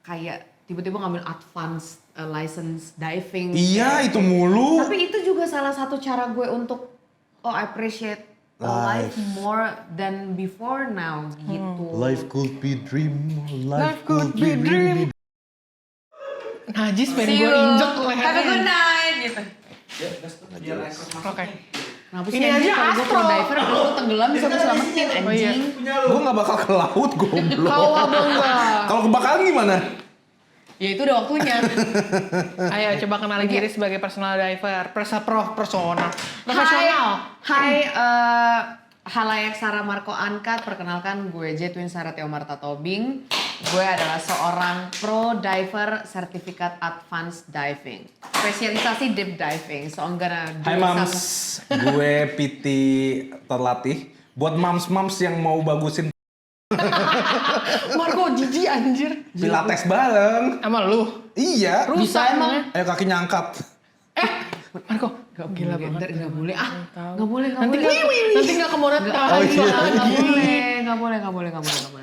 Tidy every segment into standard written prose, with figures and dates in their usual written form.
kayak tiba-tiba ngambil advance license diving. Iya, itu mulu. Tapi itu juga salah satu cara gue untuk appreciate life more than before now gitu. Life could be dream, Life could be dream. Najis pengen gue injek lehernya. Have a good night gitu. Oke. Kenapa sih Ini anjing, aja kalau gue Astro. pro diver kalau gue tenggelam bisa gue selamatin anjing. Gue gak bakal ke laut, goblok. Kalau abang enggak. Kalau kebakaran gimana? Ya itu udah waktunya. Ayo coba kenalin diri sebagai personal diver. Profesional. Hai, halayak Sarah Marco Angkat, perkenalkan gue Twin Sarah Teomarta Tobing. Gue adalah seorang pro diver sertifikat advanced diving. Spesialisasi deep diving. So I'm gonna do Hai Mams, gue Piti terlatih. Buat mams-mams yang mau bagusin Marco jijik anjir. pilates bareng. Emang lu? Iya. Bisa emang. Ayo kakinya angkat. Marco, gila banget. Nggak boleh. Nggak boleh. Nanti nggak kemonetasi. Nggak boleh.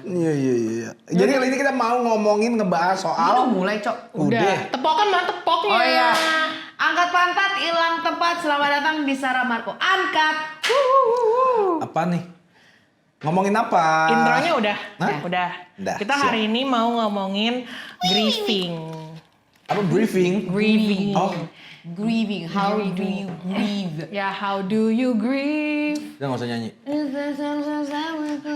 Iya. Jadi kali ini kita mau ngomongin ngebahas Udah soal mulai, Cok. Udah. Tepokan mana tepoknya? Oh iya. Angkat pantat, hilang tempat. Selamat datang di Sarah Marco Angkat. apa nih? Ngomongin apa? Intronya udah. Hah? Udah. Udah, Kita siap. hari ini mau ngomongin grieving. Apa briefing? Grieving. Oh, Grieving. How do you grieve? Ya, how do you grieve? udah nggak usah nyanyi.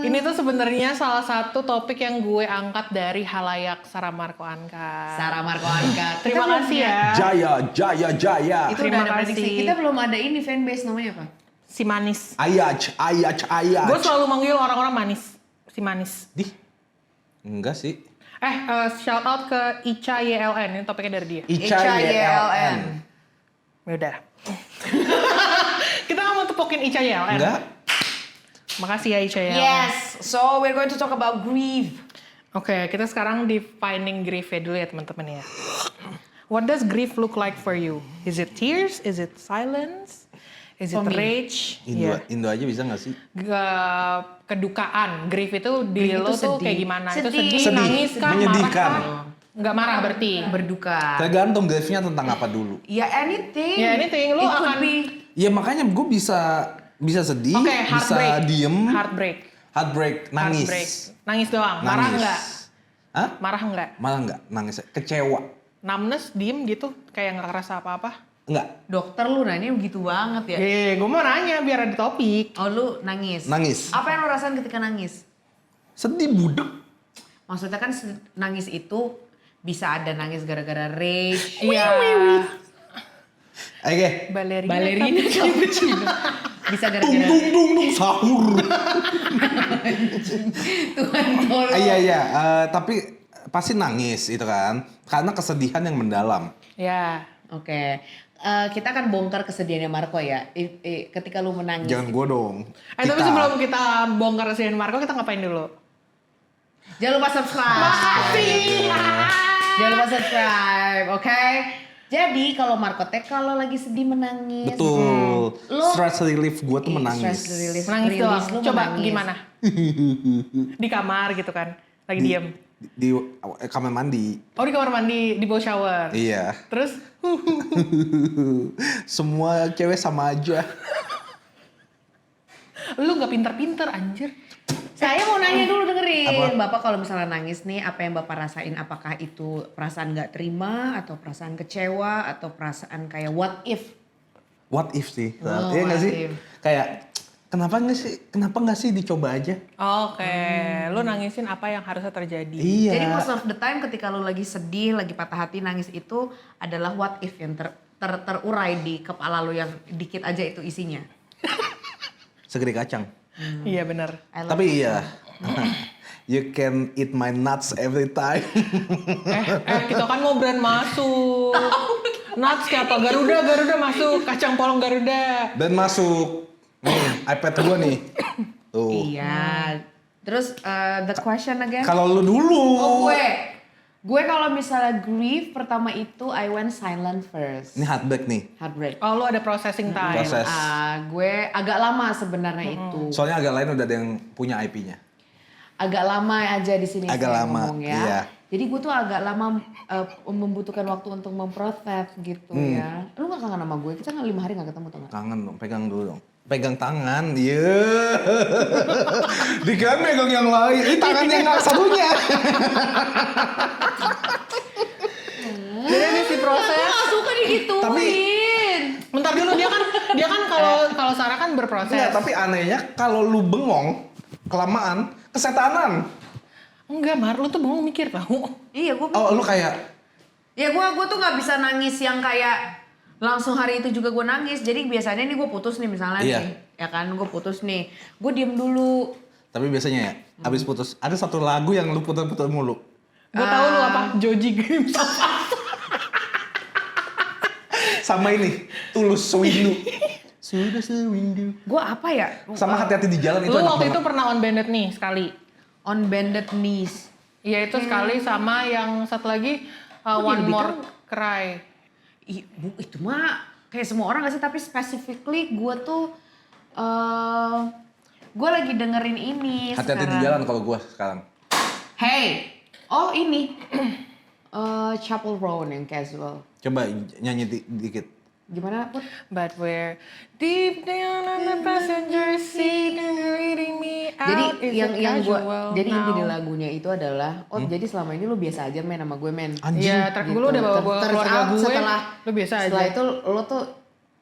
Ini tuh sebenarnya salah satu topik yang gue angkat dari halayak Sarah Marco Angkat. Sarah Marco Angkat. Terima kasih ya. Jaya. Itu Terima udah ada prediksi. kasih. Kita belum ada ini fanbase namanya apa? Si manis. Ayaj. Gue selalu manggil orang-orang manis. Si manis. Di? Enggak sih. Shout out ke Ica YLN. Ini topiknya dari dia. Ica YLN. Yaudah. Kita nggak mau tepokin Ica YLN. Enggak. Makasih ya Ica YLN. Yes. So we're going to talk about grief. Oke, kita sekarang defining grief ya dulu ya teman-teman ya. What does grief look like for you? Is it tears? Is it silence? Is it For me. rage? Indo aja bisa nggak sih? Kedukaan. Grief itu di Grief lo itu tuh sedih. kayak gimana? Itu Sedih. sedih, Sedih. nangis kah, Menyedihkan. marah kah? Nggak marah berarti. Berduka. Tergantung griefnya tentang apa dulu. Ya anything. Ya, anything. Lu It could akan- be. Ya makanya gue bisa sedih, Oke, bisa heartbreak. diem, Heartbreak. nangis. Heartbreak. Nangis doang. Marah Nangis. nggak? Hah? Marah nggak? Malah nggak, nangis. Kecewa. Numbness, diem gitu, kayak nggak kerasa apa-apa. Enggak, Dokter lu nanya begitu banget ya. Gue mau nanya biar ada topik. Oh lu nangis. nangis. Apa yang lu rasain ketika nangis? Sedih budek. Maksudnya kan nangis itu bisa ada nangis gara-gara rage. Iya. Oke. Balerina. Bisa Dung gara-gara sahur. Tuhan tolong. Iya, tapi pasti nangis itu kan. Karena kesedihan yang mendalam. Ya. Oke. Kita akan bongkar kesedihannya Marco ya. Ketika lu menangis. Jangan gue dong. Tapi sebelum kita bongkar kesedihan Marco, kita ngapain dulu? Jangan lupa subscribe. Makasih. Jangan lupa subscribe, oke? Jadi kalau Marco Teh kalau lagi sedih menangis. Betul. Lu- Stress relief gue tuh menangis. Stress relief. Menangis Release, doang. lu Coba menangis. gimana? Di kamar gitu kan. Lagi diem. Di kamar mandi. Oh di kamar mandi, di bawah shower. Iya. Terus? Semua cewek sama aja. Lu gak pinter-pinter anjir. Saya mau nanya dulu dengerin. Apa? Bapak kalau misalnya nangis nih, apa yang Bapak rasain? Apakah itu perasaan nggak terima, atau perasaan kecewa, atau perasaan kayak what if? What if sih? Oh, Iya nggak what sih? if. Kayak kenapa nggak sih dicoba aja? Oke, lu nangisin apa yang harusnya terjadi. Iya. Jadi most of the time ketika lu lagi sedih, lagi patah hati, nangis itu adalah what if yang terurai di kepala lu yang dikit aja itu isinya. Segede kacang. Iya benar. I love Tapi you. iya. You can eat my nuts every time. Kita kan mau brand masuk. Nuts siapa? Garuda masuk. Kacang polong Garuda. Dan masuk. Nih, iPad gua nih. Tuh. Iya. Terus the question again? Kalau lu dulu. Oh gue kalau misalnya grief pertama itu I went silent first. Ini heartbreak nih. Heartbreak. Oh lu ada processing time. Proses. Gue agak lama sebenarnya itu. Soalnya agak lain udah ada yang punya IP-nya. Agak lama aja di sini Agak saya lama, ngomong ya. iya. Jadi gue tuh agak lama membutuhkan waktu untuk memproses gitu ya. Lu gak kangen sama gue? Kita kan 5 hari gak ketemu tuh gak? Kangen dong, pegang dulu dong. Pegang tangan, iya. Dikira megang yang lain, ini tangan yang satunya. Jadi ini si proses. Gak suka digituin. Bentar dulu dia kan kalau Sarah kan berproses. Enggak, tapi anehnya kalau lu bengong kelamaan kesetanan. Enggak, Mar, lu tuh bengong mikir tau. Iya gue Oh, lu kayak ya gue tuh nggak bisa nangis yang kayak langsung hari itu juga gue nangis. Jadi biasanya nih gue putus nih misalnya Iya. nih, ya kan gue putus nih, gue diem dulu. tapi biasanya ya, abis putus ada satu lagu yang lu putar-putar mulu. Gue tahu lu apa? Joji Games. Sama ini, Tulus Sewindu. Sudah sewindu. Gue apa ya? Sama hati-hati di jalan itu Lu enak waktu banget. itu pernah on banded nih sekali. On Bended Knees. Iya itu sekali sama yang satu lagi Kok dia One lebih More tahu? Cry. Itu mah kayak semua orang gak sih? Tapi specifically gue tuh gue lagi dengerin ini Hati-hati di sekarang. jalan kalau gua sekarang. Hey, oh ini Chapel Roan yang casual. Coba nyanyi dikit. Gimana Put? But we're deep down on the passenger seat and you're reading me out. Jadi Is yang it yang gue casual jadi inti di now? lagunya itu adalah jadi selama ini lu biasa aja main sama gue men. Anjing. Iya, track gue lu udah bawa keluarga Turns out gue. setelah Lu biasa aja. Setelah itu lo tuh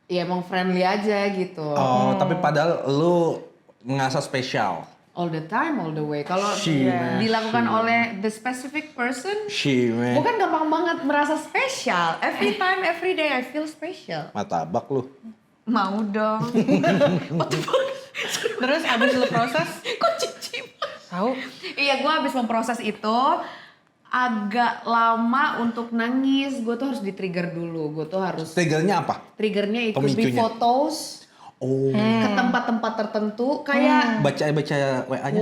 ya emang friendly aja gitu. Oh, tapi padahal lu ngerasa spesial. All the time, all the way. Kalau She, man, dilakukan she. oleh the specific person, She, man. gue kan gampang banget merasa spesial. Every time, every day I feel special. Martabak lu. Mau dong. What the fuck? Terus abis lu proses, Kok cici? tahu? Iya, gue habis memproses itu agak lama untuk nangis. Gue tuh harus di-trigger dulu. Gue tuh harus Triggernya apa? triggernya it could be Pemicunya. photos Oh. ke tempat-tempat tertentu kayak Baca WA-nya.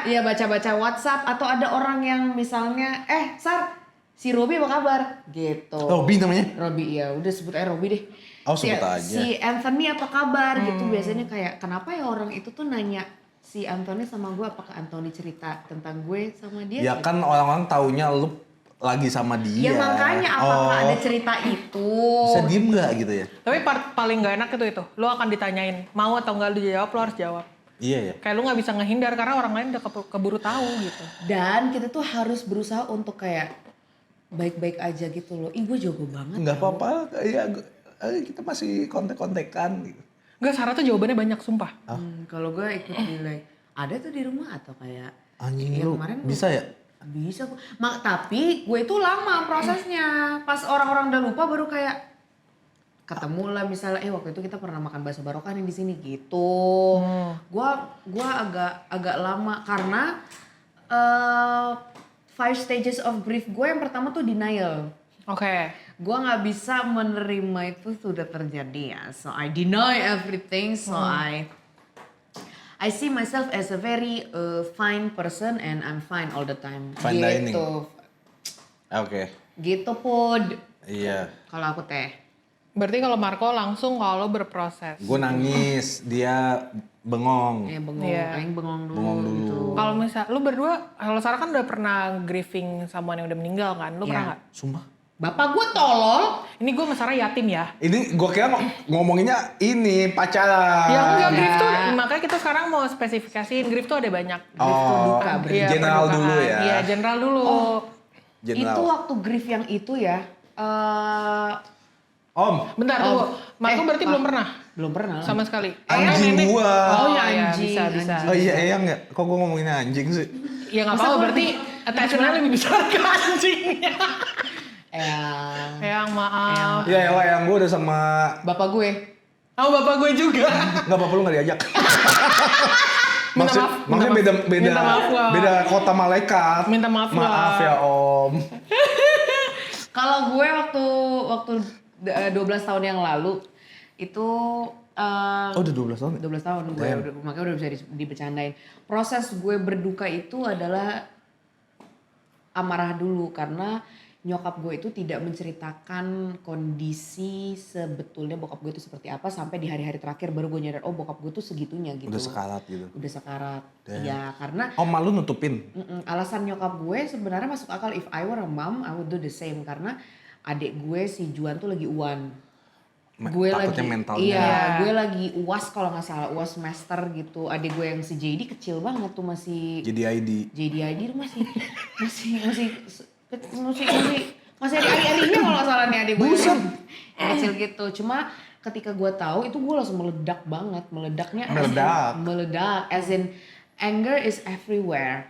iya baca-baca WhatsApp atau ada orang yang misalnya Sar, si Robi apa kabar? Gitu. Robi namanya? Robi, ya udah sebut aja Robi deh. Oh, sebut aja. Si Anthony apa kabar gitu biasanya kayak kenapa ya orang itu tuh nanya si Anthony sama gue, apakah Anthony cerita tentang gue sama dia? Ya gitu. kan orang-orang taunya lu lagi sama dia. Ya makanya apakah ada cerita itu? Bisa diem nggak gitu ya? Tapi part paling gak enak itu. Lu akan ditanyain, mau atau enggak lu jawab, lu harus jawab. Iya ya. Kayak lu gak bisa ngehindar karena orang lain udah keburu tahu gitu. Dan kita tuh harus berusaha untuk kayak baik-baik aja gitu loh. Ih gue jago banget. Nggak apa-apa. Ya, kita masih kontek-kontekan gitu. Enggak, Sarah tuh jawabannya banyak, sumpah. Kalau gue ikut nilai ada tuh di rumah atau kayak Anjing ya lu kemarin bisa ya? bisa kok. Tapi gue itu lama prosesnya. Pas orang-orang udah lupa baru kayak ketemu lah misalnya waktu itu kita pernah makan bakso barokah nih di sini gitu. Gua agak lama karena 5 stages of grief gue yang pertama tuh denial. Oke. Gue nggak bisa menerima itu sudah terjadi ya. So I deny everything. So I see myself as a very fine person and I'm fine all the time. Fine dining. Gitu. Oke. Gitu Pud. Iya. Kalau aku teh. Berarti kalau Marco langsung kalau berproses. Gue nangis, dia bengong. Bengong. Iya. Aing bengong dulu. Bengong dulu. Gitu. Kalau misal lu berdua, kalau Sarah kan udah pernah grieving someone yang udah meninggal kan? Lu Iya. pernah gak? Sumpah. Bapak gue tolol. Ini gue sama Sarah yatim ya. Ini gue kira ngomonginnya ini pacaran. Ya enggak, grief tuh, makanya kita sekarang mau spesifikasiin, grief tuh ada banyak. Oh, duka, Iya, general perdukaan. dulu ya. Iya, general dulu. General. Itu waktu grief yang itu ya. Om, Bentar tunggu, Marco berarti belum pernah? Belum pernah. Sama sekali? anjing Nenek. gua. Oh ya, iya, anjing, bisa. Oh iya eyang ya? Kok gue ngomongin anjing sih? Ya nggak Masa apa-apa, gua berarti attachment-nya lebih besar ke anjingnya. Eyang, maaf. Ya elah yang gue udah sama... Bapak gue. Oh, bapak gue juga. Nggak apa-apa lu nggak diajak. Minta maaf, Maksudnya minta maaf. beda Minta maaf, Wak. beda kota malaikat. Minta maaf, Maaf Wak. ya Om. Kalau gue waktu 12 tahun yang lalu itu Oh udah 12 tahun ya? 12 tahun gue makanya udah bisa dibercandain. Proses gue berduka itu adalah amarah dulu karena nyokap gue itu tidak menceritakan kondisi sebetulnya bokap gue itu seperti apa sampai di hari-hari terakhir baru gue nyadar oh bokap gue tuh segitunya gitu. Udah sekarat gitu. Udah sekarat. Damn. Ya karena Oh malu nutupin? alasan nyokap gue sebenarnya masuk akal. If I were a mom, I would do the same karena adik gue si Juan tuh lagi UAN. Gue Takutnya lagi mentalnya. iya, gue lagi UAS kalau nggak salah UAS semester gitu. Adik gue yang si JD kecil banget tuh masih Jadi ID. JDID tuh masih adik-adiknya kalau nggak salah nih adik gue yang kecil gitu. Cuma ketika gue tahu itu gue langsung meledak banget, meledaknya meledak as in anger is everywhere.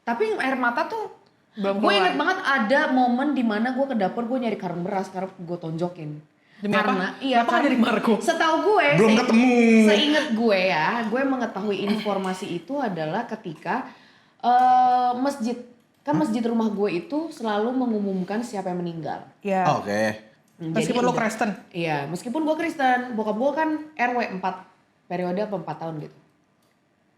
Tapi air mata tuh Belum gue keluar. inget banget ada momen dimana gue ke dapur gue nyari karung beras karena gue tonjokin. Demi Karena apa? iya Kenapa karena dari Marco? setahu gue Belum ketemu. seinget gue ya, gue mengetahui informasi itu adalah ketika masjid masjid rumah gue itu selalu mengumumkan siapa yang meninggal. Ya. Oke. Meskipun Jadi lo Kristen. Iya, meskipun gue Kristen, bokap gue kan RW 4 periode apa 4 tahun gitu.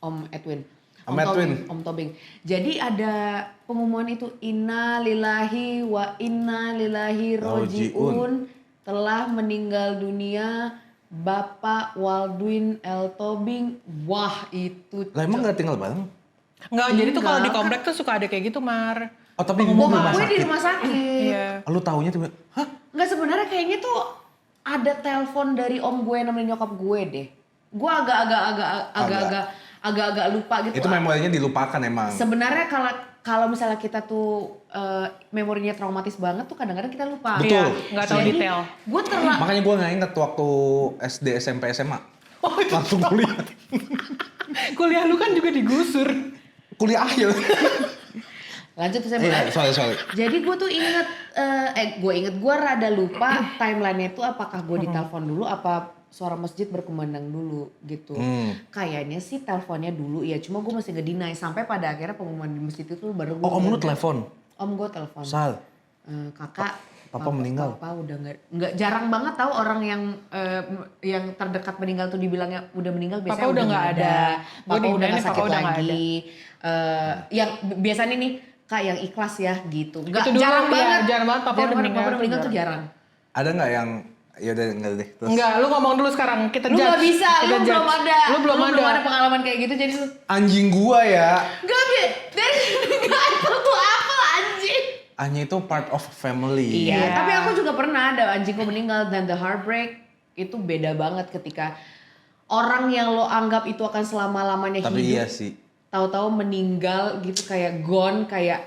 Om Edwin. Om Edwin. Om Tobing. Jadi ada pengumuman itu inna lillahi wa inna lillahi rojiun telah meninggal dunia Bapak Waldwin L. Tobing. Wah itu. Lah emang gak tinggal bareng? Enggak, jadi tuh kalau di Enggak, komplek tuh suka ada kayak gitu, Mar. Oh tapi Bokap gue di rumah sakit. Iya. Lu taunya tuh, hah? Nggak sebenarnya kayaknya tuh ada telepon dari om gue namanya nyokap gue deh. Gue agak-agak lupa gitu. Itu memorinya dilupakan emang. Sebenarnya kalau misalnya kita tuh memorinya traumatis banget tuh kadang-kadang kita lupa. Betul. Iya, nggak tahu Jadi, detail. Gue Makanya gue gak inget waktu SD, SMP, SMA. Oh, Langsung kuliah. kuliah lu kan juga digusur. Kuliah akhir. lanjut ke Iya, sorry. Jadi gue tuh gue rada lupa timelinenya itu apakah gue ditelepon dulu apa suara masjid berkumandang dulu gitu. Kayaknya sih teleponnya dulu ya, cuma gue masih nge-deny sampai pada akhirnya pengumuman di masjid itu baru gue. Oh om lu telepon? Om gue telepon. Sal. Kakak. Papa meninggal. Papa udah nggak jarang banget tahu orang yang terdekat meninggal tuh dibilangnya udah meninggal biasanya Papa udah nggak ada. Papa Gua udah nggak diginiin, sakit papa udah nggak lagi. Yang biasanya nih Kak yang ikhlas ya gitu. Nggak Itu dulu, jarang iya, banget. jarang banget papa udah meninggal Papa udah meninggal tuh tuh jarang. Ada gak yang, ya udah enggak deh. Terus Enggak, lu ngomong dulu sekarang. Kita Lu judge. nggak bisa, Kita lu judge. belum ada. Lu belum ada. pengalaman kayak gitu jadi lu anjing gua ya. nggak dari nggak tahu apa anjing. Anjing itu part of family. Iya, Iya. tapi aku juga pernah ada anjingku meninggal dan the heartbreak itu beda banget ketika orang yang lo anggap itu akan selama-lamanya Tapi hidup. iya sih. Tahu-tahu meninggal gitu kayak gone, kayak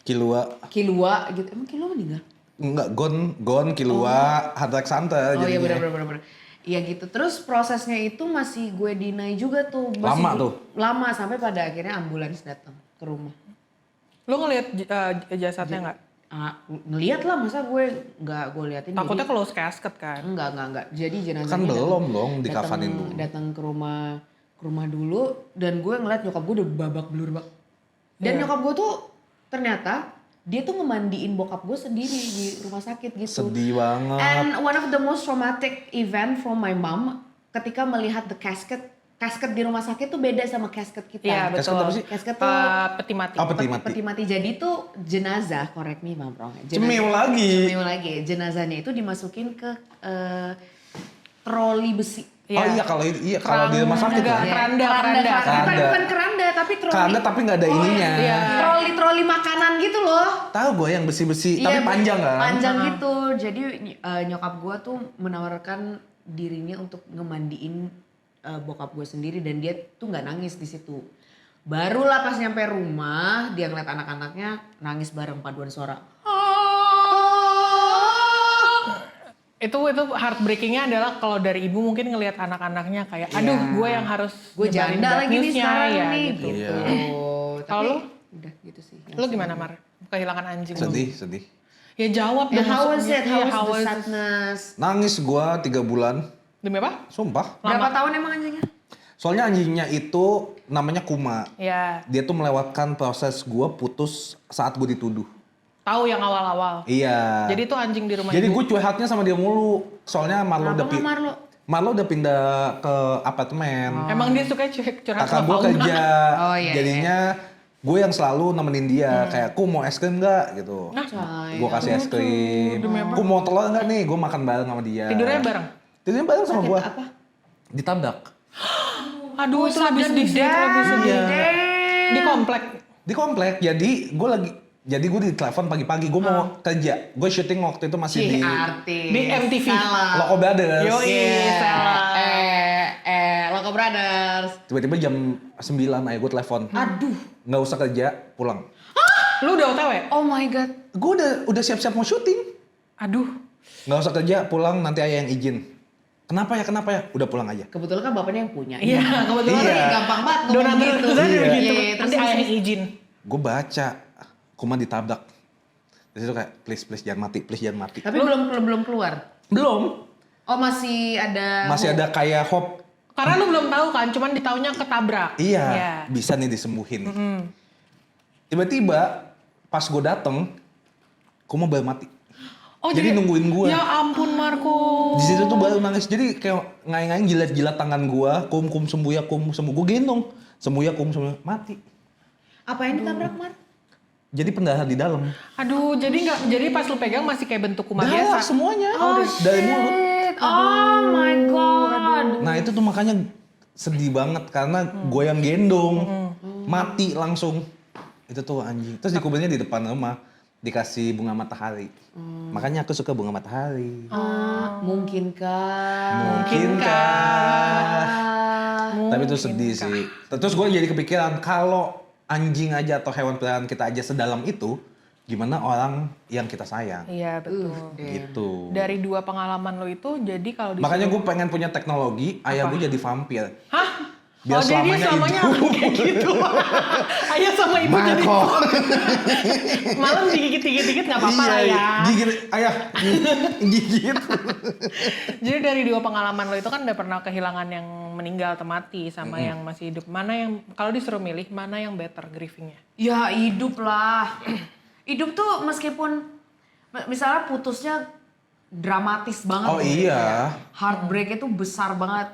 Kilua. Kilua gitu. Emang Kilua meninggal? Enggak, Gon, Kilua, Hadrax Santa Oh iya jadinya. benar. Iya gitu. Terus prosesnya itu masih gue deny juga tuh. Lama tuh? Lama sampai pada akhirnya ambulans datang ke rumah. Lu ngeliat jasadnya nggak? Ngeliat lah masa gue nggak gue liatin. Takutnya jadi, close casket kan? enggak. Jadi jenazahnya Kan belum dong dikafanin dulu. datang ke rumah dulu dan gue ngeliat nyokap gue udah babak belur bak. Dan nyokap gue tuh ternyata dia tuh ngemandiin bokap gue sendiri di rumah sakit gitu. Sedih banget. And one of the most traumatic event from my mom ketika melihat the casket di rumah sakit tuh beda sama casket kita. Iya Casket betul. apa sih? Casket tuh peti mati. Oh, peti mati. peti mati. Jadi tuh jenazah, correct me if I'm wrong. Cemil lagi. Cemil lagi. Jenazahnya itu dimasukin ke troli besi. Oh iya kalau di rumah sakit Enggak, ya. keranda. Bukan keranda tapi troli. Keranda tapi nggak ada ininya. Iya. Troli makanan gitu loh. Tahu gue yang besi-besi tapi Iya, panjang kan? Panjang gitu. Jadi nyokap gue tuh menawarkan dirinya untuk ngemandiin bokap gue sendiri dan dia tuh nggak nangis di situ. Barulah pas nyampe rumah dia ngeliat anak-anaknya nangis bareng paduan suara. Itu heartbreakingnya adalah kalau dari ibu mungkin ngelihat anak-anaknya kayak, aduh gue yang harus Gue nyebarin janda bad lagi nih news-nya, sekarang ya, nih gitu. gitu. Iya. Kalau Tapi lu? udah gitu sih. Lu gimana Mar? Kehilangan anjing lu? Sedih. Ya jawab Ya, dong. how was maksudnya. it? How Iya, was the sadness? Nangis gue 3 bulan. Demi apa? Sumpah. Berapa tahun emang anjingnya? Soalnya anjingnya itu namanya Kuma. Ya, Dia tuh melewatkan proses gue putus saat gue dituduh. tahu yang awal-awal. Iya. Jadi itu anjing di rumah Jadi ibu. gue curhatnya sama dia mulu. Soalnya Marlo Kenapa udah nggak Marlo? Marlo udah pindah ke apartemen. Emang dia suka curhat Kakak sama gue fauna. kerja. Oh, iya, Jadinya gue yang selalu nemenin dia kayak, "Ku mau es krim nggak?" gitu. Sayang. Gue kasih es krim. "Ku mau telur nggak nih?" Gue makan bareng sama dia. Tidurnya bareng? Tidurnya bareng sama gue. Apa? Ditabrak. Aduh, itu lebih dan sedih sih, itu lebih sedih. Damn. Di komplek. Di komplek. Jadi gue ditelepon pagi-pagi, gue mau kerja. Gue syuting waktu itu masih Cih, di artis. di MTV. Salah. Loco Brothers. Yoi, salah. Loco Brothers. Tiba-tiba jam 9 aja gue telepon. Aduh. Nggak usah kerja, pulang. Lu udah OTW? Oh my god. Gue udah siap-siap mau syuting. Aduh. Nggak usah kerja, pulang nanti ayah yang izin. Kenapa ya? Udah pulang aja. Kebetulan kan bapaknya yang punya. Iya, kebetulan. Iya. Gampang banget ngomong Donatur gitu. Tuhan Iya. begitu. Iya, Nanti ayah yang izin. Gue baca, Kuma ditabrak. Terus itu kayak, please jangan mati. Tapi belum keluar. Belum. Oh masih ada. Masih ada kayak hope. Karena lu belum tahu kan, cuman ditaunya ketabrak. Iya, bisa nih disembuhin. Tiba-tiba pas gue dateng, Kuma baru mati. Oh, Jadi nungguin gue. Ya ampun Marco. Di situ tuh baru nangis. Jadi kayak ngaing-ngaing jilat-jilat tangan gue. Kum sembuh ya, kum sembuh. Gue gendong. Sembuh ya, kum sembuh. Mati. Apa yang ditabrak, Mar? Jadi pendarahan di dalam. Aduh, jadi pas lu pegang masih kayak bentuk kuman Darah biasa. semuanya. Dari mulut. Oh my god. Nah itu tuh makanya sedih banget. Karena gue yang gendong. Mati langsung. Itu tuh anjing. Terus dikuburnya di depan rumah. Dikasih bunga matahari. Makanya aku suka bunga matahari. Mungkinkah? Tapi itu sedih sih. Terus gue jadi kepikiran kalau anjing aja atau hewan peliharaan kita aja sedalam itu, gimana orang yang kita sayang? Iya, betul. Gitu. Dari 2 pengalaman lo itu, jadi kalau Makanya gue pengen punya teknologi, ayah gue jadi vampir. Hah? Biar jadi dia selamanya hidup. kayak gitu. Ayah sama ibu jadi malam digigit-digit nggak apa-apa lah ya. Gigit, ayah, gigit. Jadi dari 2 pengalaman lo itu kan udah pernah kehilangan yang meninggal atau mati sama yang masih hidup. Mana yang, kalau disuruh milih, mana yang better grievingnya? Ya hidup lah. Hidup tuh meskipun misalnya putusnya dramatis banget. Oh gitu, iya. kayak heartbreak itu besar banget.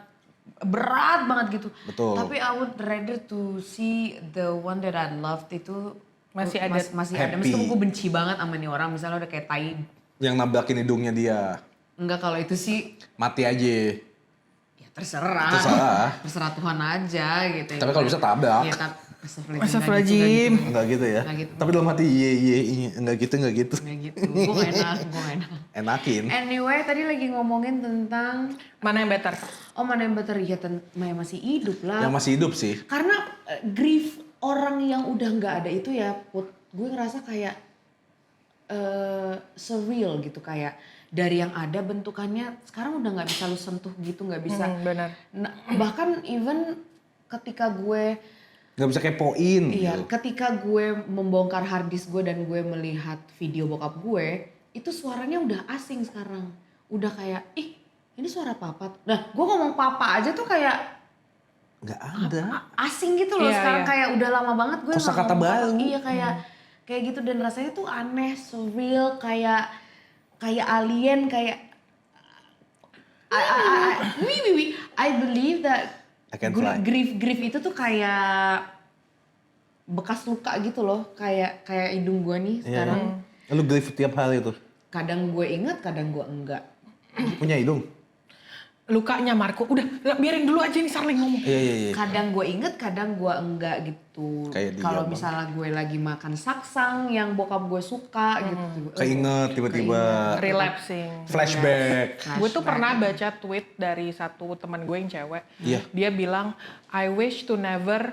Berat banget gitu. Betul. Tapi I would rather to see the one that I loved itu Masih ada. masih ada. Happy. Meskipun gue benci banget sama nih orang, misalnya udah kayak tai. Yang nabrakin hidungnya dia. Enggak, kalau itu sih Mati aja. ya terserah. Terserah. Terserah Tuhan aja gitu. Tapi kalau bisa tabrak. Iya, Astagfirullahaladzim. Enggak gitu ya. Nggak gitu. Tapi dalam hati iya. Enggak gitu. Nggak gitu. Gue gak enak. Enakin. Anyway, tadi lagi ngomongin tentang Mana yang better? mana yang better ya masih hidup lah. Yang masih hidup sih. Karena grief orang yang udah nggak ada itu ya, Put, gue ngerasa kayak surreal gitu, kayak dari yang ada bentukannya sekarang udah nggak bisa lu sentuh gitu, nggak bisa. Benar. Nah, bahkan even ketika gue Nggak bisa kepoin. iya, gitu. ketika gue membongkar harddisk gue dan gue melihat video bokap gue, itu suaranya udah asing sekarang. Udah kayak, ih ini suara papa. Nah, gue ngomong papa aja tuh kayak Nggak ada. asing gitu loh. Iya, Sekarang iya. kayak udah lama banget gue nggak Kosakata ngomong papa. baru. Iya, kayak gitu, dan rasanya tuh aneh, surreal, kayak alien, kayak I believe that I can fly. grief itu tuh kayak bekas luka gitu loh, kayak hidung gue nih sekarang. Lu grief tiap hari tuh. Kadang gue ingat, kadang gue enggak. Punya hidung? Lukanya Marco, udah biarin dulu aja nih Sarling ngomong. Iya. Kadang gue inget, kadang gue enggak gitu. Kayak dia, Kalau Bang. misalnya gue lagi makan saksang yang bokap gue suka gitu. Keinget tiba-tiba. Relapsing. Flashback. Gue tuh pernah baca tweet dari satu teman gue yang cewek. Iya. Dia bilang, I wish to never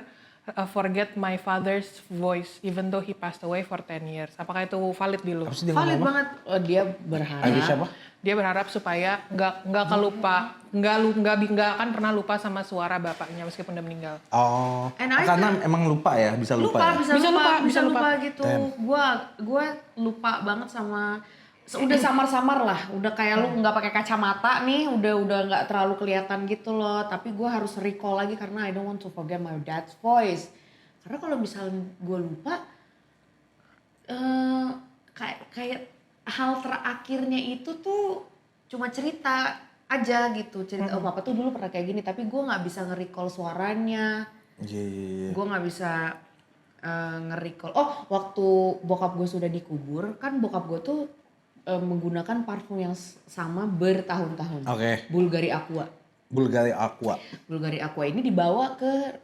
forget my father's voice even though he passed away for 10 years. Apakah itu valid di lu? Apa sih dia Valid ngomong apa? banget. Oh, dia berharap. I wish apa? Dia berharap supaya nggak kelupa, nggak akan pernah lupa sama suara bapaknya meskipun udah meninggal. Oh. And I Karena emang lupa ya, bisa lupa. ya? Bisa lupa gitu. Damn. Gue lupa banget sama, udah samar-samar lah, udah kayak lu nggak pakai kacamata nih, udah nggak terlalu kelihatan gitu loh. Tapi gue harus recall lagi karena I don't want to forget my dad's voice. Karena kalau misalnya gue lupa, kayak hal terakhirnya itu tuh cuma cerita aja gitu, cerita oh papa tuh dulu pernah kayak gini, tapi gue nggak bisa nge-recall suaranya. Iya. Gue nggak bisa nge-recall. Oh, waktu bokap gue sudah dikubur, kan bokap gue tuh menggunakan parfum yang sama bertahun-tahun. Oke. Bulgari Aqua. Bulgari Aqua Bulgari Aqua ini dibawa ke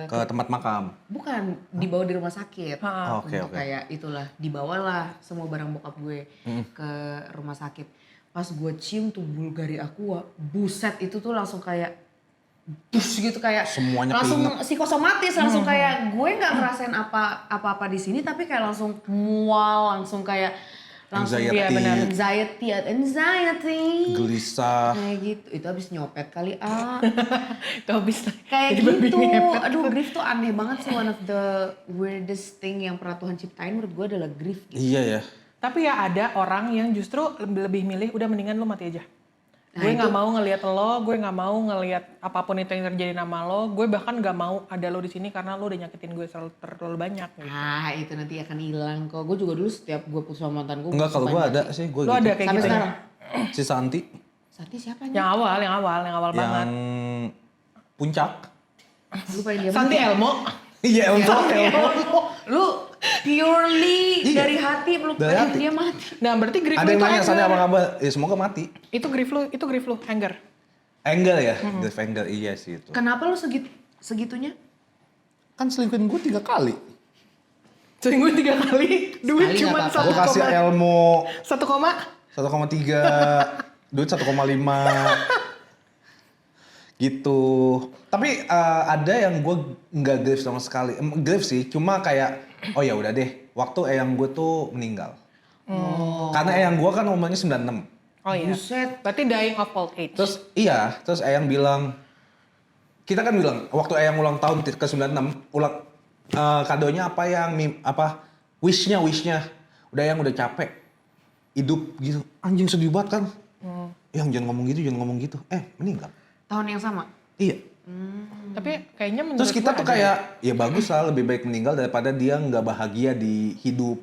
ke tempat makam. bukan dibawa di rumah sakit. Oke, Untuk oke. kayak itulah, dibawalah semua barang bokap gue ke rumah sakit. Pas gue cium tuh Bulgari Aqua, buset itu tuh langsung kayak dus gitu, kayak Semuanya langsung keinget. psikosomatis, langsung kayak gue nggak ngerasain apa-apa di sini, tapi kayak langsung mual, langsung kayak langsung Anxiety. iya benar anxiety Gelisah. kayak gitu. Itu habis nyopet kali Itu habis kayak jadi babi gitu. ngepet. Aduh, grief tuh aneh banget sih, one of the weirdest thing yang pernah Tuhan ciptain menurut gue adalah grief gitu. Iya ya. Tapi ya ada orang yang justru lebih milih udah mendingan lu mati aja. Nah, Gue nggak itu- mau ngelihat lo, gue nggak mau ngelihat apapun itu yang terjadi sama lo. Gue bahkan nggak mau ada lo di sini karena lo udah nyakitin gue terlalu banyak. Gitu. Ah, itu nanti akan hilang kok. Gue juga dulu setiap gue putus sama mantan gue. Enggak, kalau gue ada sih, gue Lo gitu. ada kayak Sampai gitu? sekarang. Si Santi Sati siapa nih? Yang awal banget. yang puncak. Lupa dia. Santi Elmo. Iya, Elmo. Lu purely Iya. dari hati Dari melupain hati. dia mati. Nah berarti grief Ada lo yang itu nanya, Santi apa anger. kabar? Ya semoga mati. Itu grief lo, anger. Anger ya, grief anger, iya sih itu. Kenapa lu segitunya? Kan selingkuhin gue 3 kali. Seminggu 3 kali, duit Sekali cuma nggak Gue kasih 1,3. Elmo 1, 1,3, duit 1,5. Gitu. Tapi ada yang gue nggak grief sama sekali. Grief sih, cuma kayak oh ya udah deh, waktu eyang gue tuh meninggal. Karena eyang gue kan umurnya 96. Oh iya. Buset. Berarti dying of old age. Terus eyang bilang, kita kan bilang waktu eyang ulang tahun ke 96, kadonya apa yang wishnya. Udah eyang udah capek hidup gitu. Anjing sedih banget kan. Yang jangan ngomong gitu. Meninggal. Tahun yang sama. Iya. Tapi kayaknya menurut Terus kita gue tuh ada. kayak ya bagus lah, lebih baik meninggal daripada dia nggak bahagia di hidup.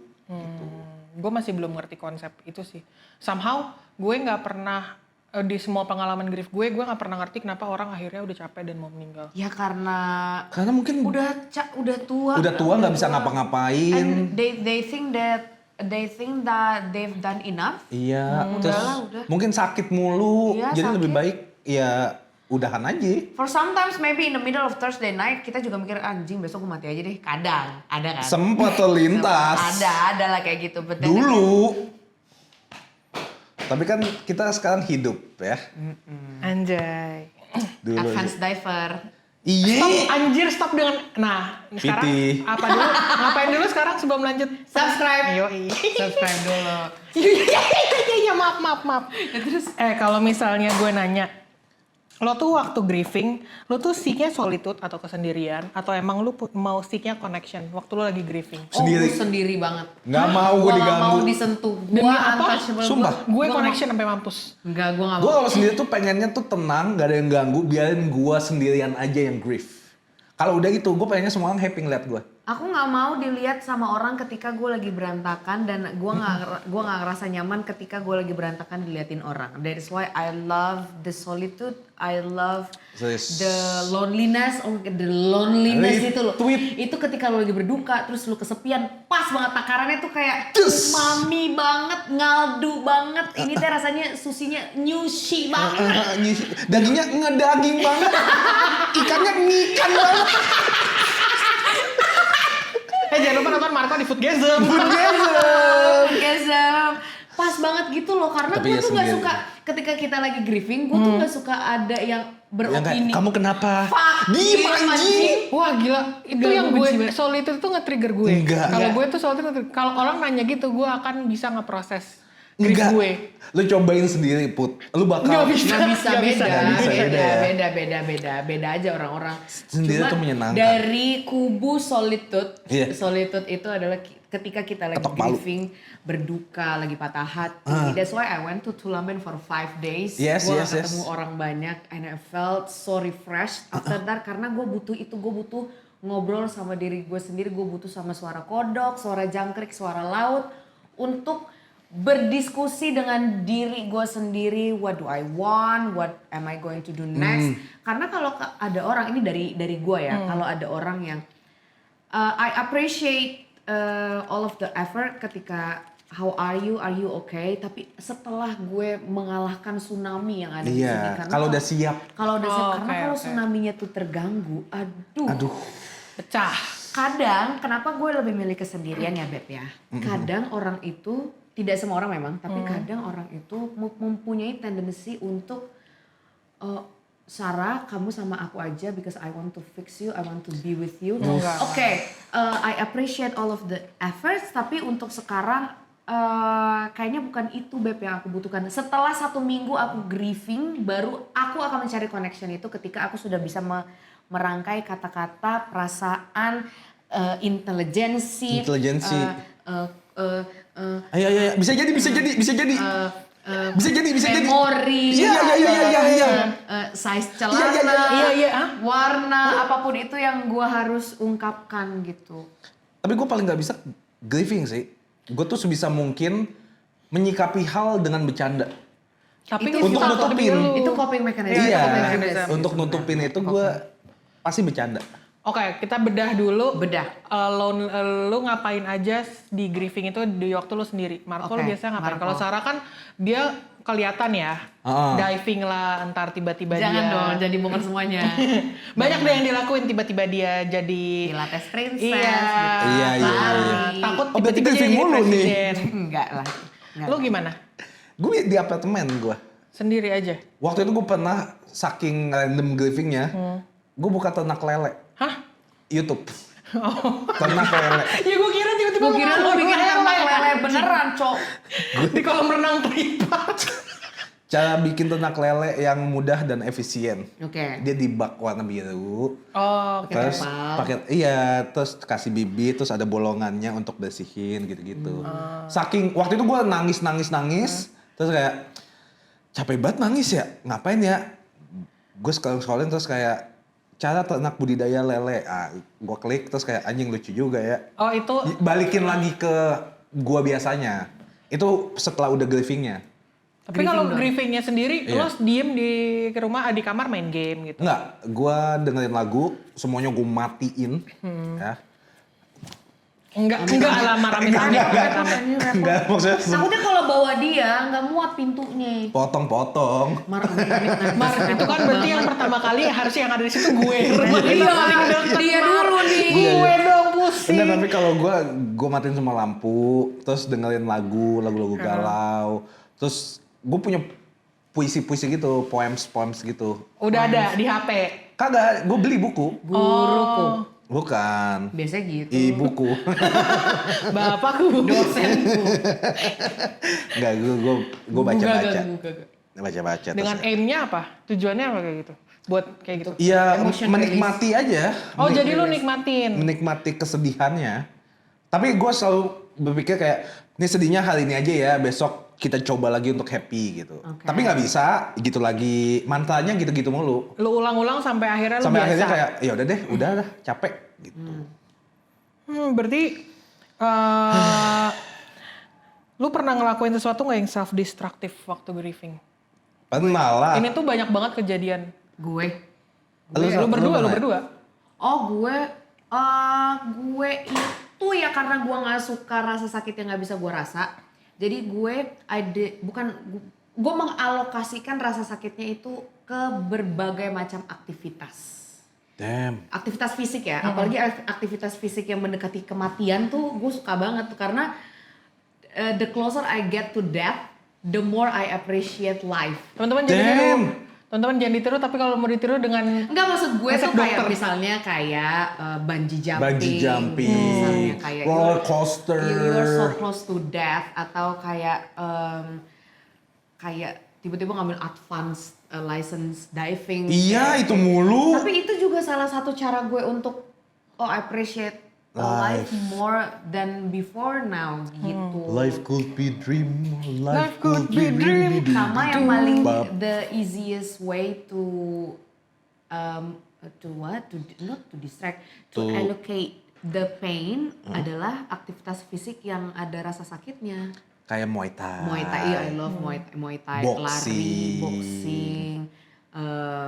Gue masih belum ngerti konsep itu sih. Somehow gue nggak pernah di semua pengalaman grief gue nggak pernah ngerti kenapa orang akhirnya udah capek dan mau meninggal. Ya karena Karena mungkin udah tua. udah tua nggak bisa ngapa-ngapain. And they think that they've done enough. Iya. Terus Udahlah, udah. mungkin sakit mulu, Iya, jadi lebih sakit. baik ya udahan aja. For sometimes maybe in the middle of Thursday night kita juga mikir anjing besok gue mati aja deh. Kadang ada kan. Sempat terlintas. Ada lah kayak gitu. But then Dulu. Tapi kan kita sekarang hidup ya. Anjay. Dulu. advanced diver. Iya. Stop anjir, stop dengan. Nah, sekarang Piti. apa dulu? Ngapain dulu sekarang sebelum lanjut? Subscribe. Yoi. Subscribe dulu. Iya, maaf. Terus kalau misalnya gue nanya, lo tuh waktu grieving, lo tuh seek-nya solitude atau kesendirian, atau emang lo mau seek-nya connection waktu lo lagi grieving? Sendiri. Oh, gue sendiri banget. Nggak mau gue Gua nggak diganggu. mau disentuh. Demi Gue apa? untouchable. Sumpah. Gue Gua connection sampai mampus. Enggak, gue gak Gue mau. kalau sendiri tuh pengennya tuh tenang, gak ada yang ganggu, biarin gue sendirian aja yang grief. Kalau udah gitu, gue pengennya semua orang happy ngeliat gue. Aku nggak mau dilihat sama orang ketika gue lagi berantakan, dan gue nggak ngerasa nyaman ketika gue lagi berantakan diliatin orang. That is why I love the solitude, I love Serius. the loneliness itu loh. Retweet. Itu ketika lo lagi berduka, terus lo kesepian, pas banget takarannya tuh kayak Yes. mami banget, ngaldu banget. Ini teh rasanya susinya nyushi banget. Dagingnya ngedaging banget, ikannya ngikan banget. Jangan lupa nonton Marco di Foodgasm. Orgasm. Pas banget gitu loh, karena Tapi gue ya tuh gak sendiri. suka ketika kita lagi grieving, gue tuh gak suka ada yang Yang kayak, beropini. kamu kenapa? Fuck Diem you, anjing. Wah gila, itu Enggak, yang gue benci gue banget. solitude itu nge-trigger gue. Enggak. Kalau Enggak. gue tuh solitude nge-trigger. Kalau orang nanya gitu, gue akan bisa nge-proses grief Enggak. gue. Lu cobain sendiri, Put. Lu bakal Nggak bisa. Nggak bisa Nggak bisa, beda, nggak bisa, beda aja orang-orang. Sendiri Cuma tuh menyenangkan. dari kubu solitude, Iya. solitude itu adalah ketika kita lagi Ketok palu. grieving, berduka, lagi patah hati. That's why I went to Tulamben for 5 days. Yes, Gue yes, ketemu yes. orang banyak, and I felt so refreshed after that, karena gue butuh itu, gue butuh ngobrol sama diri gue sendiri, gue butuh sama suara kodok, suara jangkrik, suara laut, untuk berdiskusi dengan diri gue sendiri. What do I want? What am I going to do next? Karena kalau ada orang, ini dari gue ya, kalau ada orang yang I appreciate all of the effort ketika how are you okay, tapi setelah gue mengalahkan tsunami yang ada di sini, Iya, karena kalau udah siap. kalau udah siap, Oh, karena oke, kalau oke. tsunaminya tuh terganggu, aduh. Pecah. Kadang kenapa gue lebih milih kesendirian ya Beb ya, kadang orang itu, tidak semua orang memang, tapi kadang orang itu mempunyai tendensi untuk Sarah, kamu sama aku aja because I want to fix you, I want to be with you. Enggak. Oke, I appreciate all of the efforts, tapi untuk sekarang kayaknya bukan itu Beb yang aku butuhkan. Setelah 1 minggu aku grieving, baru aku akan mencari connection itu ketika aku sudah bisa merangkai kata-kata, perasaan, intelijensi. Ayo, bisa jadi. Bisa jadi. Memori, Iya. size celana, Iya. warna, apapun itu yang gue harus ungkapkan gitu. Tapi gue paling nggak bisa grieving sih. Gue tuh sebisa mungkin menyikapi hal dengan bercanda. Tapi Itu untuk kita nutupin. dulu. Itu coping mechanism. Iya, coping mechanism. untuk nutupin itu gue pasti bercanda. Oke, kita bedah dulu. Bedah. Lu ngapain aja di grieving itu di waktu lu sendiri? Marco lu Oke, biasanya ngapain? Marco. Kalau Sarah kan dia kelihatan ya, diving lah, entar tiba-tiba Jangan dia. dong, jadi bongkar semuanya. Banyak deh yang dilakuin, tiba-tiba dia jadi. Pilates princess. Iya. gitu. Iya. Lari. Takut Oh, berarti tiba-tiba grieving jadi mulu nih. presiden. Enggak lah. Enggak. Lu gimana? Gue di apartemen gue. Sendiri aja? Waktu itu gue pernah saking random grievingnya, gue buka ternak lele. Hah? YouTube. Ternak lele. Ya gue kira tiba-tiba Gue kira lu bikin ternak lele beneran, Cok. di kolam renang privat. Cara bikin ternak lele yang mudah dan efisien. Oke. Dia di bak warna biru. Oh, Terus terpal. pakai terus kasih bibit, terus ada bolongannya untuk bersihin gitu-gitu. Saking waktu itu gue nangis, terus kayak capek banget nangis ya, ngapain ya? Gue scrolling terus kayak cara ternak budidaya lele, gue klik terus kayak anjing lucu juga ya. Oh itu Balikin lagi ke gue biasanya. Itu setelah udah grievingnya. tapi kalau grievingnya sendiri, Iya. lo diem di rumah di kamar main game gitu. Enggak, gue dengerin lagu, semuanya gue matiin, ya. Enggak lah marah-marahin. Enggak, maksudnya Takutnya kalau bawa dia nggak muat pintunya. potong-potong. Mar, Itu kan berarti yang pertama kali harusnya yang ada di situ gue. Iya, dia dulu nih. Gue dong pusing. Enggak, tapi kalau gue matiin semua lampu, terus dengerin lagu-lagu galau, terus gue punya puisi-puisi gitu, poems gitu. Udah ada di HP. Kagak, gue beli buku. Guruku. Bukan. Biasanya gitu. Ibuku. Bapakku. Dosenku. Enggak, gue baca-baca. Gak. Baca-baca. Dengan terus- aimnya apa? Tujuannya apa kayak gitu? Buat kayak gitu. Iya, Emotion menikmati aja. Oh jadi lu nikmatin. Menikmati kesedihannya. Tapi gue selalu berpikir kayak, ini sedihnya hari ini aja ya, besok kita coba lagi untuk happy gitu. Oke. Tapi nggak bisa, gitu lagi. Mantranya gitu-gitu mulu. Lu ulang-ulang sampai akhirnya lu Sampai biasa. akhirnya kayak, ya udah deh, udah lah, capek gitu. Berarti lu pernah ngelakuin sesuatu nggak yang self destructive waktu grieving? Pernah lah. Ini tuh banyak banget kejadian. Gue. Lu berdua. Oh gue itu ya karena gue nggak suka rasa sakit yang nggak bisa gue rasa. Jadi gue gue mengalokasikan rasa sakitnya itu ke berbagai macam aktivitas. Damn. Aktivitas fisik ya, apalagi aktivitas fisik yang mendekati kematian tuh gue suka banget tuh karena the closer I get to death, the more I appreciate life. Teman-teman jangan ditiru. Damn. Teman-teman jangan ditiru, tapi kalau mau ditiru dengan Enggak, maksud gue Resep tuh kayak dokter. misalnya kayak bungee jumping, Bungee jumping, misalnya kayak roller coaster. you're so close to death, atau kayak kayak tiba-tiba ngambil advance license diving. Iya, itu mulu. Tapi itu juga salah satu cara gue untuk appreciate life more than before now gitu. Life could be dream, Life could be dream. Sama yang paling Bab. the easiest way to not to distract, to allocate the pain adalah aktivitas fisik yang ada rasa sakitnya. Kayak Muay Thai. Muay Thai, iya, I love Muay Thai, Boxing. lari, boxing,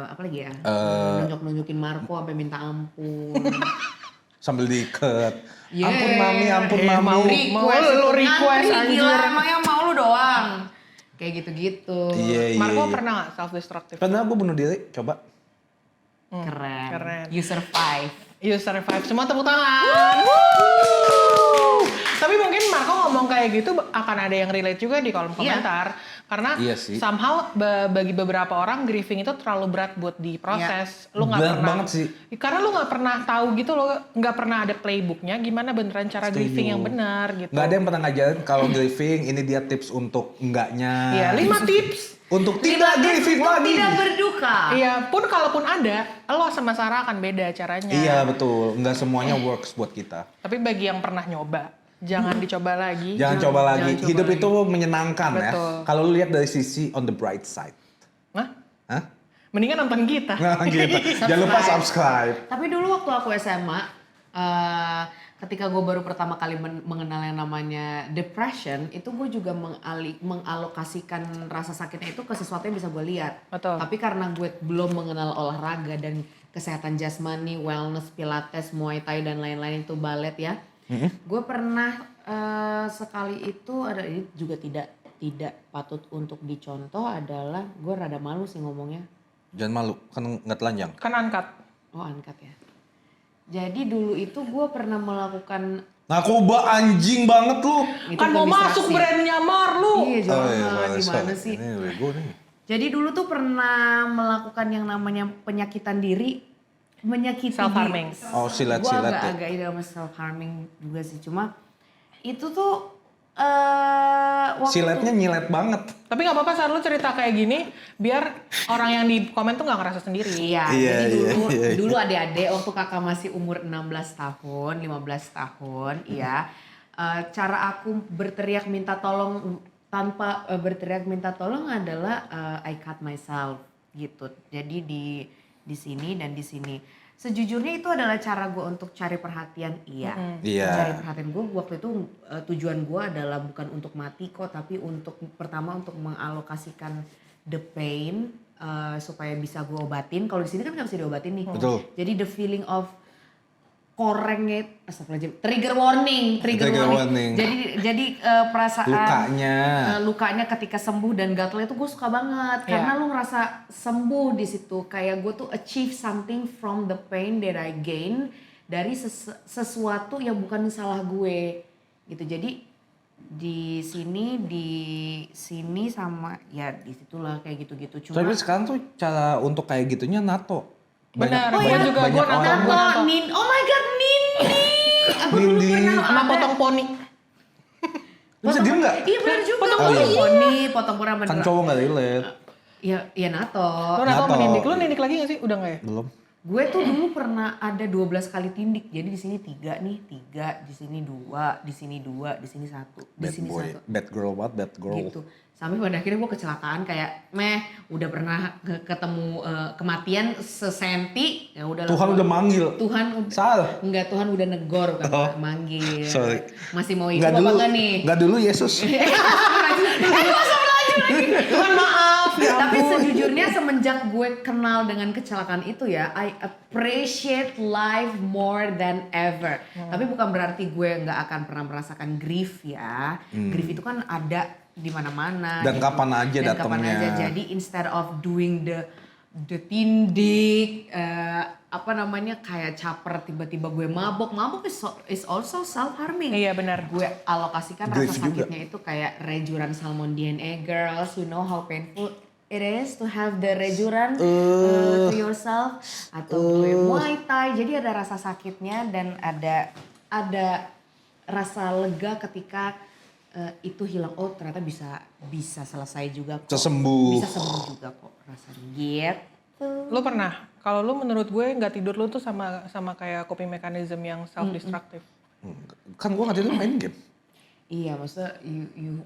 apa lagi ya? Nunjuk-nunjukin Marco sampai minta ampun. sambil diikat. Yeah. Ampun mami. mau lu request, ngantri, gila, anjir. emangnya mau lu doang. Kayak gitu-gitu. Iya. Marco pernah nggak self destructive? Pernah gue bunuh diri, coba. Keren. You survive. You survive. Semua tepuk tangan. Woo! Tapi mungkin Marco ngomong kayak gitu akan ada yang relate juga di kolom komentar. Karena Iya sih. somehow bagi beberapa orang grieving itu terlalu berat buat diproses. Lu nggak Berat pernah. banget sih. Karena lu nggak pernah tahu gitu loh, nggak pernah ada playbooknya gimana beneran cara grieving yang benar gitu. Nggak ada yang pernah ngajarin kalau grieving ini dia tips untuk enggaknya. Iya, 5 tips. Untuk tidak grieving Untuk lagi. tidak berduka. Iya, pun kalaupun ada, lo sama Sarah akan beda caranya. Iya betul, nggak semuanya works buat kita. Tapi bagi yang pernah nyoba, jangan dicoba lagi. Jangan coba lagi. jangan coba Hidup lagi. itu menyenangkan ya. Betul. Kalau lu lihat dari sisi on the bright side. Hah? Hah? Mendingan nonton kita. Nah, gitu. Jangan lupa subscribe. Tapi dulu waktu aku SMA, ketika gue baru pertama kali mengenal yang namanya depression, itu gue juga mengalokasikan rasa sakitnya itu ke sesuatu yang bisa gue lihat. Betul. Tapi karena gue belum mengenal olahraga dan kesehatan jasmani, wellness, pilates, muay thai dan lain-lain itu balet ya. Gue pernah sekali itu ada ini juga tidak patut untuk dicontoh adalah gue rada malu sih ngomongnya. Jangan malu, kan nggak telanjang. Kan angkat. Oh angkat ya. Jadi dulu itu gue pernah melakukan Narkoba anjing banget lu. itu Kan mau administrasi. masuk brandnya Marlu. Iya jangan, sorry, gimana sorry. sih? Ini bego nih. Jadi dulu tuh pernah melakukan yang namanya penyakitan diri, menyakiti Self harming. Oh silat Gue ya. agak ide sama self harming juga sih, cuma itu tuh waktu Siletnya nyilet banget. Tapi nggak apa-apa saat lu cerita kayak gini, biar orang yang di komen tuh nggak ngerasa sendiri. Iya, Iya, jadi iya. dulu adik-adik waktu kakak masih umur 16 tahun, 15 tahun, iya. Cara aku berteriak minta tolong tanpa berteriak minta tolong adalah I cut myself gitu. Jadi di sini dan di sini. Sejujurnya itu adalah cara gue untuk cari perhatian, iya. Iya. Cari perhatian gue waktu itu tujuan gue adalah bukan untuk mati kok, tapi untuk pertama untuk mengalokasikan the pain supaya bisa gue obatin. Kalau di sini kan nggak bisa diobatin nih. Betul. Jadi the feeling of korengnya, astagfirullahaladzim, trigger warning. Jadi perasaan lukanya ketika sembuh dan gatalnya itu gue suka banget karena lu ngerasa sembuh di situ. Kayak gue tuh achieve something from the pain that I gain dari sesuatu yang bukan salah gue gitu. Jadi di sini sama ya di situlah kayak gitu-gitu. Cuma Tapi sekarang tuh cara untuk kayak gitunya NATO. Benar, Banyak- gua banyak- juga, banyak gua orang- NATO. Nato, oh my god, Nindi. Aku dulu Nindi. pernah Sama ada- potong poni. Lu bisa diem nggak? Iya benar juga. Potong Potong poni. poni, potong poni sama Kan cowok nggak relate. Ya NATO. Lu NATO NATO. menindik, lu nindik lagi gak sih? Udah gak ya? Belum. Gue tuh dulu pernah ada 12 kali tindik. Jadi di sini 3 nih, 3, di sini 2, di sini 2, di sini 1, di Bad sini boy. 1. Bad girl what? Bad girl. Gitu. Sampai pada akhirnya gue kecelakaan kayak udah pernah ketemu kematian sesenti, ya udah Tuhan udah manggil. Tuhan Sal. enggak, Tuhan udah negor bukan manggil. Sorry. Masih mau Nggak hidup dulu. apa enggak nih? Nggak dulu Yesus. Tuhan maaf. Ya Tapi ampun. sejujurnya semenjak gue kenal dengan kecelakaan itu ya, I appreciate life more than ever. Tapi bukan berarti gue nggak akan pernah merasakan grief ya. Grief itu kan ada di mana-mana. Dan kapan aja Dan kapan datangnya. aja. Jadi instead of doing the tindik, kayak caper tiba-tiba gue mabok is also self harming. Iya benar. Gue alokasikan Grief rasa juga. sakitnya itu kayak rejuran salmon DNA. Girls, you know how painful it is to have the rejuran to yourself atau gue Muay Thai. Jadi ada rasa sakitnya dan ada rasa lega ketika itu hilang. Oh ternyata bisa selesai juga kok. Bisa sembuh. Bisa sembuh juga kok rasanya gitu. Lu pernah? Kalau lu menurut gue nggak tidur lu tuh sama kayak coping mechanism yang self destructive. Kan gua nggak tidur main game. Iya, maksudnya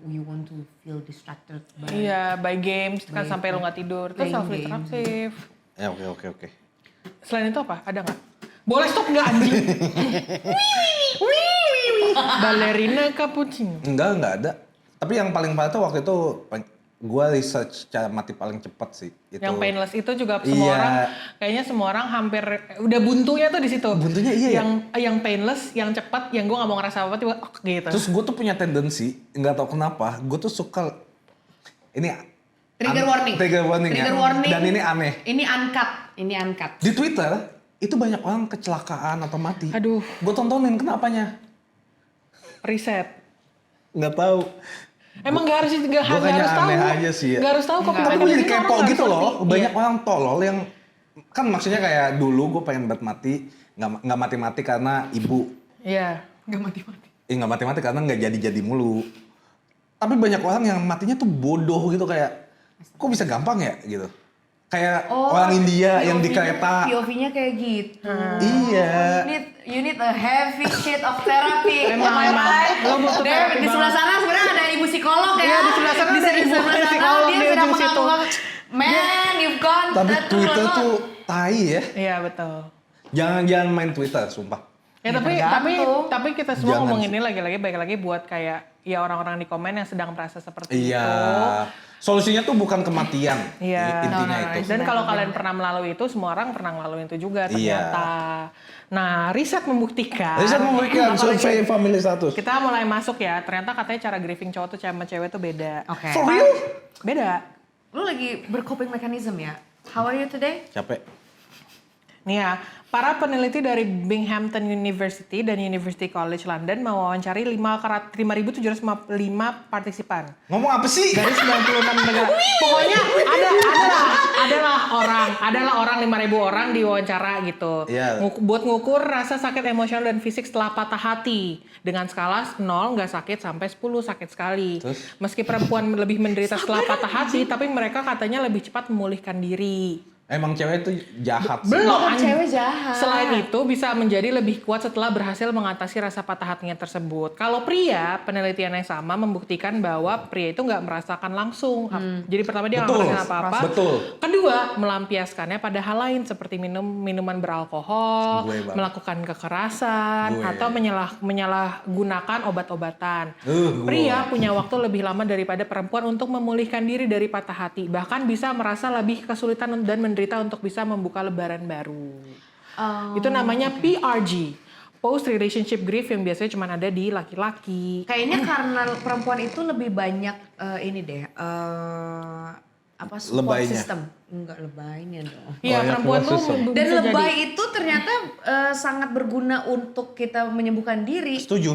you want to feel distracted by Iya, by games kan sampai lu nggak tidur. Itu Playing self destructive. Ya oke. Selain itu apa? Ada nggak? Boleh stop nggak anjing? Ballerina cappuccino. Enggak ada. Tapi yang paling parah tuh waktu itu gue research cara mati paling cepat sih. Itu. Yang painless itu juga semua Iya. orang, kayaknya semua orang hampir udah buntunya tuh di situ. Buntunya iya yang painless, yang cepat, yang gue nggak mau ngerasa apa tiba gitu. Terus gue tuh punya tendensi, nggak tahu kenapa, gue tuh suka ini Trigger warning. Trigger warning ya. Trigger warning. Dan ini aneh. Ini uncut. Di Twitter itu banyak orang kecelakaan atau mati. Aduh. Gue tontonin kenapanya? Riset. Nggak tahu. Emang nggak harus kayaknya tahu. aneh aja sih ya. Nggak harus tahu kok. Tapi gue jadi kepo gitu loh. Banyak Iya. orang tolol yang kan maksudnya kayak dulu gue pengen banget mati, nggak mati-mati karena ibu. Iya. Gak mati-mati. Nggak mati-mati karena nggak jadi-jadi mulu. Tapi banyak orang yang matinya tuh bodoh gitu kayak, kok bisa gampang ya gitu. Kayak orang India yang di kereta. POV-nya kayak gitu. Iya. You need a heavy shit of therapy. Emang. Lo butuh There, therapy di sebelah banget. sana sebenarnya ada ibu psikolog ya. Iya, di sebelah sana ada ibu sebelah psikolog, dia di sedang ujung situ. mengamuk. Man, you've gone. Tapi Twitter tuh tai ya. Iya betul. Jangan main Twitter, sumpah. Ya, Ya, tapi tergantung. kita semua Jangan ngomong sih. ini lagi-lagi baik lagi buat kayak ya orang-orang di komen yang sedang merasa seperti Iya. itu. Solusinya tuh bukan kematian. Iya. Intinya No, itu. Dan kalau kalian pernah melalui itu, semua orang pernah melalui itu juga ternyata. Nah, riset membuktikan. Jadi saya memberikan Apalagi- survei family status. Kita mulai masuk ya, ternyata katanya cara grieving cowok tuh sama cewek tuh beda. Oke. For real? Beda. Lu lagi bercoping mechanism ya? How are you today? Capek. Nih ya, para peneliti dari Binghamton University dan University College London mewawancari 5.755 partisipan Ngomong apa sih? dari 96 negara. Pokoknya adalah orang 5.000 orang diwawancara gitu. Iya. Buat ngukur rasa sakit emosional dan fisik setelah patah hati dengan skala 0 nggak sakit sampai 10 sakit sekali. Terus? Meski perempuan lebih menderita setelah patah hati, tapi mereka katanya lebih cepat memulihkan diri. Emang cewek itu jahat sih. Belum. Oh, cewek jahat. Selain itu bisa menjadi lebih kuat setelah berhasil mengatasi rasa patah hatinya tersebut. Kalau pria, penelitian yang sama membuktikan bahwa pria itu nggak merasakan langsung. Jadi pertama dia nggak Betul. merasakan apa-apa. Betul. Kedua, melampiaskannya pada hal lain seperti minuman beralkohol, Gue banget. melakukan kekerasan, Gue. atau menyalahgunakan obat-obatan. Gue. Pria punya waktu lebih lama daripada perempuan untuk memulihkan diri dari patah hati. Bahkan bisa merasa lebih kesulitan dan menderita untuk bisa membuka lembaran baru. Itu namanya PRG, Post Relationship Grief, yang biasanya cuma ada di laki-laki. Kayaknya karena perempuan itu lebih banyak ini deh, apa support Lebaynya. system. Enggak lebaynya dong. Iya, Oh, ya, perempuan tuh keluar susah. Dan bisa lebay jadi. itu ternyata sangat berguna untuk kita menyembuhkan diri. Setuju.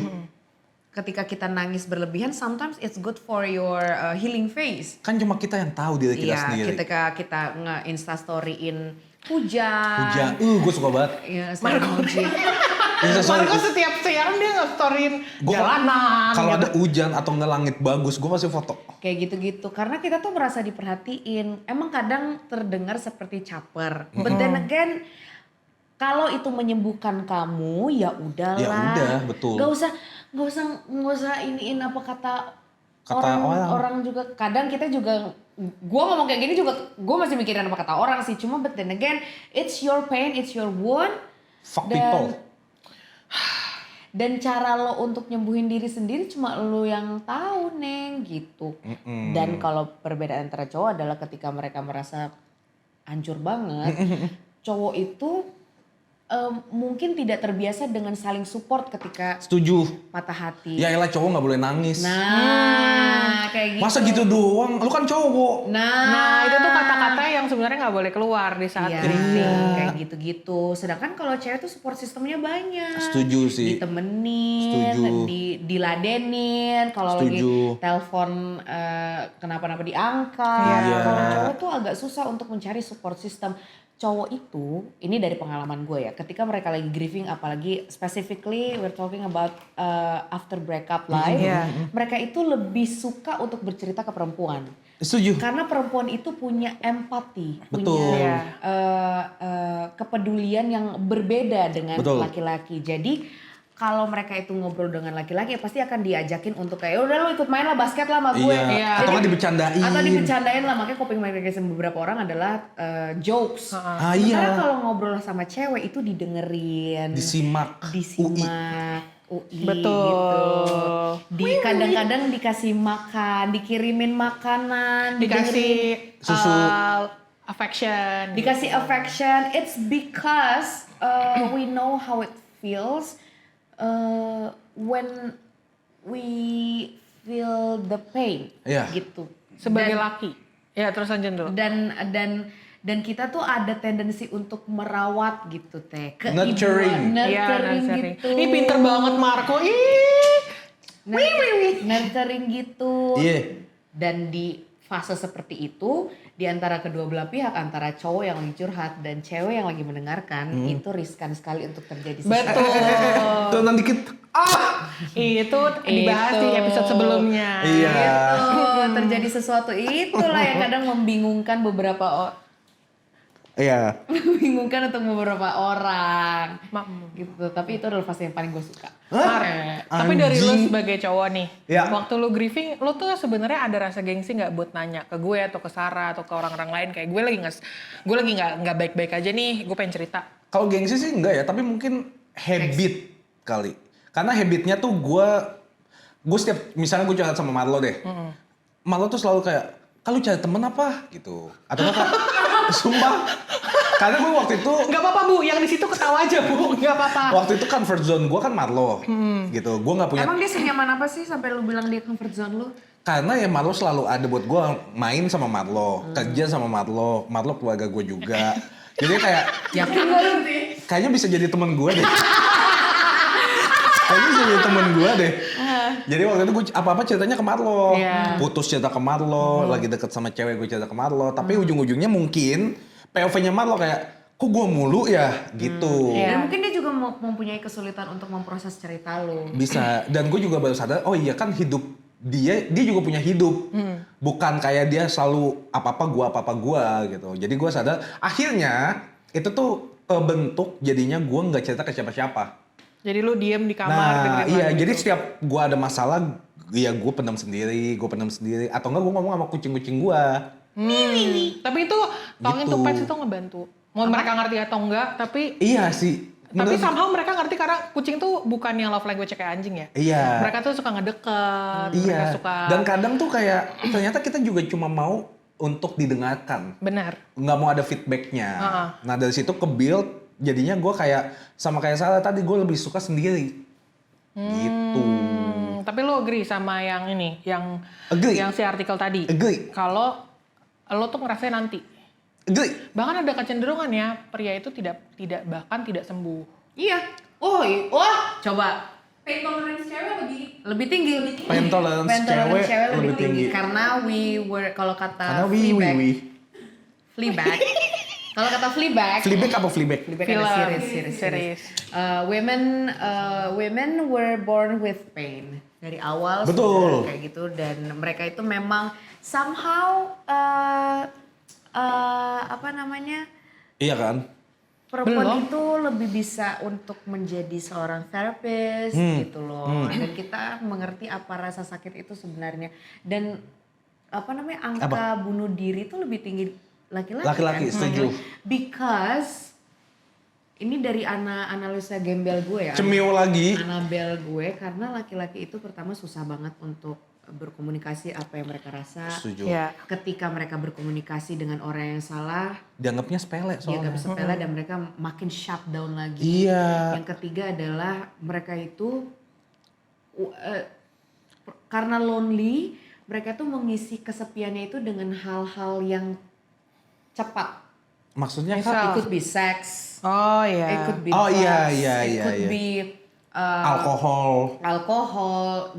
Ketika kita nangis berlebihan, sometimes it's good for your healing phase. Kan cuma kita yang tahu diri kita Iya, sendiri. ketika kita nge-instastoryin hujan. Hujan. Gue suka banget. Iya, selain emoji. Marco setiap siaran dia nge-storyin Gua- jalanan. Kalau gitu. ada hujan atau nggak langit bagus, gue pasti foto. Kayak gitu-gitu. Karena kita tuh merasa diperhatiin. Emang kadang terdengar seperti caper. But then again, kalau itu menyembuhkan kamu, ya udahlah. Ya udah, betul. Gak usah iniin apa kata Kata orang juga. Kadang kita juga, gue ngomong kayak gini juga, gue masih mikirin apa kata orang sih. Cuma but then again, it's your pain, it's your wound. Fuck Dan- people. Dan cara lo untuk nyembuhin diri sendiri cuma lo yang tahu, Neng, gitu. Dan kalau perbedaan antara cowok adalah ketika mereka merasa hancur banget, cowok itu mungkin tidak terbiasa dengan saling support ketika Setuju. patah hati. Ya elah cowok nggak boleh nangis. Nah, kayak gitu. Masa gitu doang? Lu kan cowok. Nah, itu tuh kata-kata yang sebenarnya nggak boleh keluar di saat Iya, grieving. kayak gitu-gitu. Sedangkan kalau cewek tuh support sistemnya banyak. Setuju sih. Ditemenin, Setuju. diladenin. Kalau lagi Setuju. telepon kenapa-napa diangkat. Iya. Kalau cowok tuh agak susah untuk mencari support system. Cowok itu, ini dari pengalaman gue ya, ketika mereka lagi grieving, apalagi specifically we're talking about after breakup life, Iya. mereka itu lebih suka untuk bercerita ke perempuan. Setuju. Karena perempuan itu punya empati, Betul. punya Iya. kepedulian yang berbeda dengan Betul. laki-laki. Jadi kalau mereka itu ngobrol dengan laki-laki, pasti akan diajakin untuk kayak udah lu ikut main lah basket lah sama gue. Iya. Atau nggak dibercandain. Atau dibercandain lah, makanya coping mechanism beberapa orang adalah jokes. Ah Sementara iya. kalau ngobrol sama cewek itu didengerin, Disimak. UI. disimak. UI Betul. gitu. Kadang-kadang dikasih makan, dikirimin makanan, Dikasih Susu. affection. dikasih affection. It's because we know how it feels when we feel the pain Iya. gitu. Sebagai Dan- laki. Ya terus lanjut dulu. dan kita tuh ada tendensi untuk merawat gitu teh, Nurturing. Iya, nurturing nurturing. gitu. Ih pinter banget Marco. Ih. Nurturing gitu. Iya. Dan di fase seperti itu, di antara kedua belah pihak, antara cowok yang lagi curhat dan cewek yang lagi mendengarkan, itu riskan sekali untuk terjadi sesuatu. Betul. Turunan dikit. Itu dibahas di episode sebelumnya. Iya. Gitu, terjadi sesuatu itulah yang kadang membingungkan Iya. membingungkan untuk beberapa orang. Ma- Gitu, tapi itu adalah fase yang paling gue suka. Hah? Tapi dari lu Anjing. sebagai cowok nih, Ya. waktu lu grieving, lu tuh sebenarnya ada rasa gengsi nggak buat nanya ke gue atau ke Sarah atau ke orang-orang lain kayak gue lagi nggak baik-baik aja nih, gue pengen cerita. Kalau gengsi sih enggak ya, tapi mungkin habit kali. Karena habitnya tuh gue setiap misalnya gue curhat sama Marlo deh. Marlo tuh selalu kayak, "Kalau cari temen apa?" gitu. Atau enggak, sumpah. Karena gue waktu itu Nggak apa-apa Bu, yang di situ ketawa aja Bu, nggak apa-apa. waktu itu comfort zone gue kan Marlo. Gitu. Gue nggak punya. Emang dia senyaman apa sih sampai lu bilang dia comfort zone lu? Karena ya Marlo selalu ada buat gue, main sama Marlo, kerja sama Marlo keluarga gue juga. Jadi kayak Yakin gak lu? kayaknya bisa jadi temen gue deh. Kayaknya bisa jadi temen gue deh. Jadi waktu itu gue apa-apa ceritanya ke Marlo. Iya. Putus cerita ke Marlo, lagi deket sama cewek gue cerita ke Marlo. Tapi ujung-ujungnya mungkin POV-nya Marlo kayak, kok gue mulu ya gitu. Iya. Dan mungkin dia juga mempunyai kesulitan untuk memproses cerita lu. Bisa. Dan gue juga baru sadar, oh iya kan hidup dia juga punya hidup. Bukan kayak dia selalu apa-apa gua gitu. Jadi gue sadar akhirnya itu tuh kebentuk jadinya gue nggak cerita ke siapa-siapa. Jadi lu diem di kamar. Nah dengerin iya, lagu jadi gitu. setiap gue ada masalah, ya gue pendam sendiri. Atau enggak gue ngomong sama kucing-kucing gue. Tapi itu talking to Gitu. pets itu ngebantu. Mau mereka ngerti atau enggak, tapi Iya sih. somehow mereka ngerti karena kucing tuh bukan yang love language kayak anjing ya. Iya. Mereka tuh suka ngedeket, mereka Iya. suka. Dan kadang tuh kayak ternyata kita juga cuma mau untuk didengarkan. Benar. Nggak mau ada feedbacknya. Heeh. Nah dari situ ke build, jadinya gue kayak sama kayak Sarah tadi, gue lebih suka sendiri. Gitu. Tapi lo agree sama yang ini, yang Agree. si artikel tadi. Agree. Kalau lo tuh ngerasain nanti. Agree. Bahkan ada kecenderungan ya, pria itu bahkan tidak sembuh. Iya. Wah, coba. Pain tolerance cewek Lebih tinggi. Pain tolerance cewek lebih tinggi. Karena kalau kata Karena Fleabag. Kalau kata Fleabag. Fleabag apa Fleabag? Fleabag Film, ada series. series. Women were born with pain dari awal. Betul. Sudah kayak gitu, dan mereka itu memang somehow apa namanya, Iya kan? perempuan itu lebih bisa untuk menjadi seorang therapist gitu loh. Dan kita mengerti apa rasa sakit itu sebenarnya. Dan apa namanya, angka bunuh diri itu lebih tinggi laki-laki. Laki-laki, kan? setuju. Because ini dari analisa gembel gue ya. Cemil lagi. Anabel gue, karena laki-laki itu pertama susah banget untuk berkomunikasi apa yang mereka rasa. Setuju. Ya. Ketika mereka berkomunikasi dengan orang yang salah, Dianggapnya sepele dia soalnya. gak bisa sepele dan mereka makin shutdown lagi. Iya. Yang ketiga adalah mereka itu karena lonely, mereka tuh mengisi kesepiannya itu dengan hal-hal yang cepat. Maksudnya Misal. kan It could be sex, Oh it iya. could be Oh, drugs, iya, it could iya. be alkohol.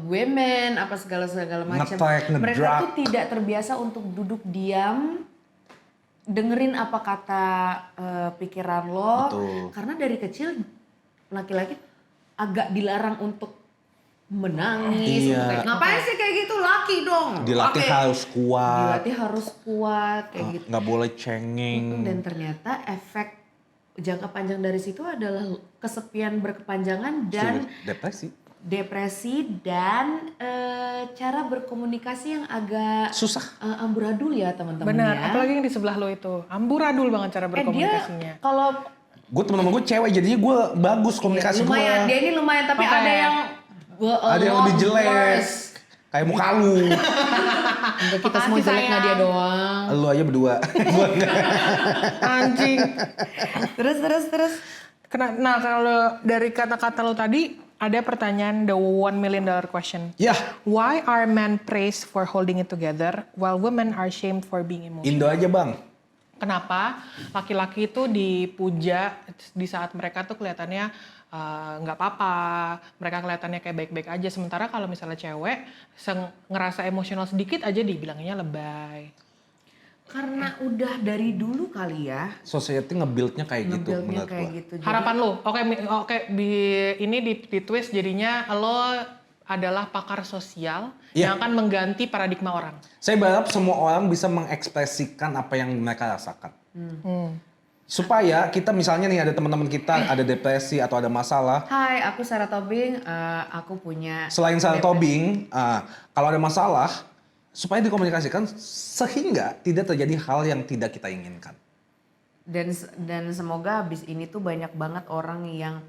women, apa segala macam. Nge-track, Mereka ngedrug. tuh tidak terbiasa untuk duduk diam, dengerin apa kata pikiran lo. Betul. Karena dari kecil laki-laki agak dilarang untuk menangis. Iya. Untuk kayak, ngapain sih kayak gitu? Laki dong. Dilatih Laki. harus kuat. Dilatih harus kuat kayak gitu. Nggak boleh cengeng. Dan ternyata efek jangka panjang dari situ adalah kesepian berkepanjangan dan depresi dan cara berkomunikasi yang agak susah. amburadul ya teman-teman Benar, ya. apalagi yang di sebelah lo itu. Amburadul banget cara berkomunikasinya. Dia kalau Gue temen-temen gue cewek, jadinya gue bagus komunikasi gue. Lumayan, dia ini lumayan, tapi Oke. ada yang Ada yang lebih jelek. Kayak muka lu. Enggak, kita semua Makasih, jelek, sayang. Nadia doang. Lu aja berdua. Gua enggak. Anjing. Terus. Nah kalau dari kata-kata lo tadi, ada pertanyaan the $1 million question. Ya, Why are men praised for holding it together while women are shamed for being emotional? Indo aja bang. Kenapa laki-laki itu dipuja di saat mereka tuh kelihatannya nggak apa-apa, mereka kelihatannya kayak baik-baik aja. Sementara kalau misalnya cewek ngerasa emosional sedikit aja dibilangnya lebay. Karena udah dari dulu kali ya. Society nge-build-nya kayak gitu Nge-build-nya menurut kayak gua. gitu. Jadi, Harapan lo, oke, ini di twist jadinya lo adalah pakar sosial Iya. yang akan mengganti paradigma orang. Saya berharap semua orang bisa mengekspresikan apa yang mereka rasakan. Supaya kita misalnya nih ada teman-teman kita ada depresi atau ada masalah. Hai, aku Sarah Tobing. Aku punya. Selain Sarah Tobing, kalau ada masalah, supaya dikomunikasikan sehingga tidak terjadi hal yang tidak kita inginkan. Dan semoga abis ini tuh banyak banget orang yang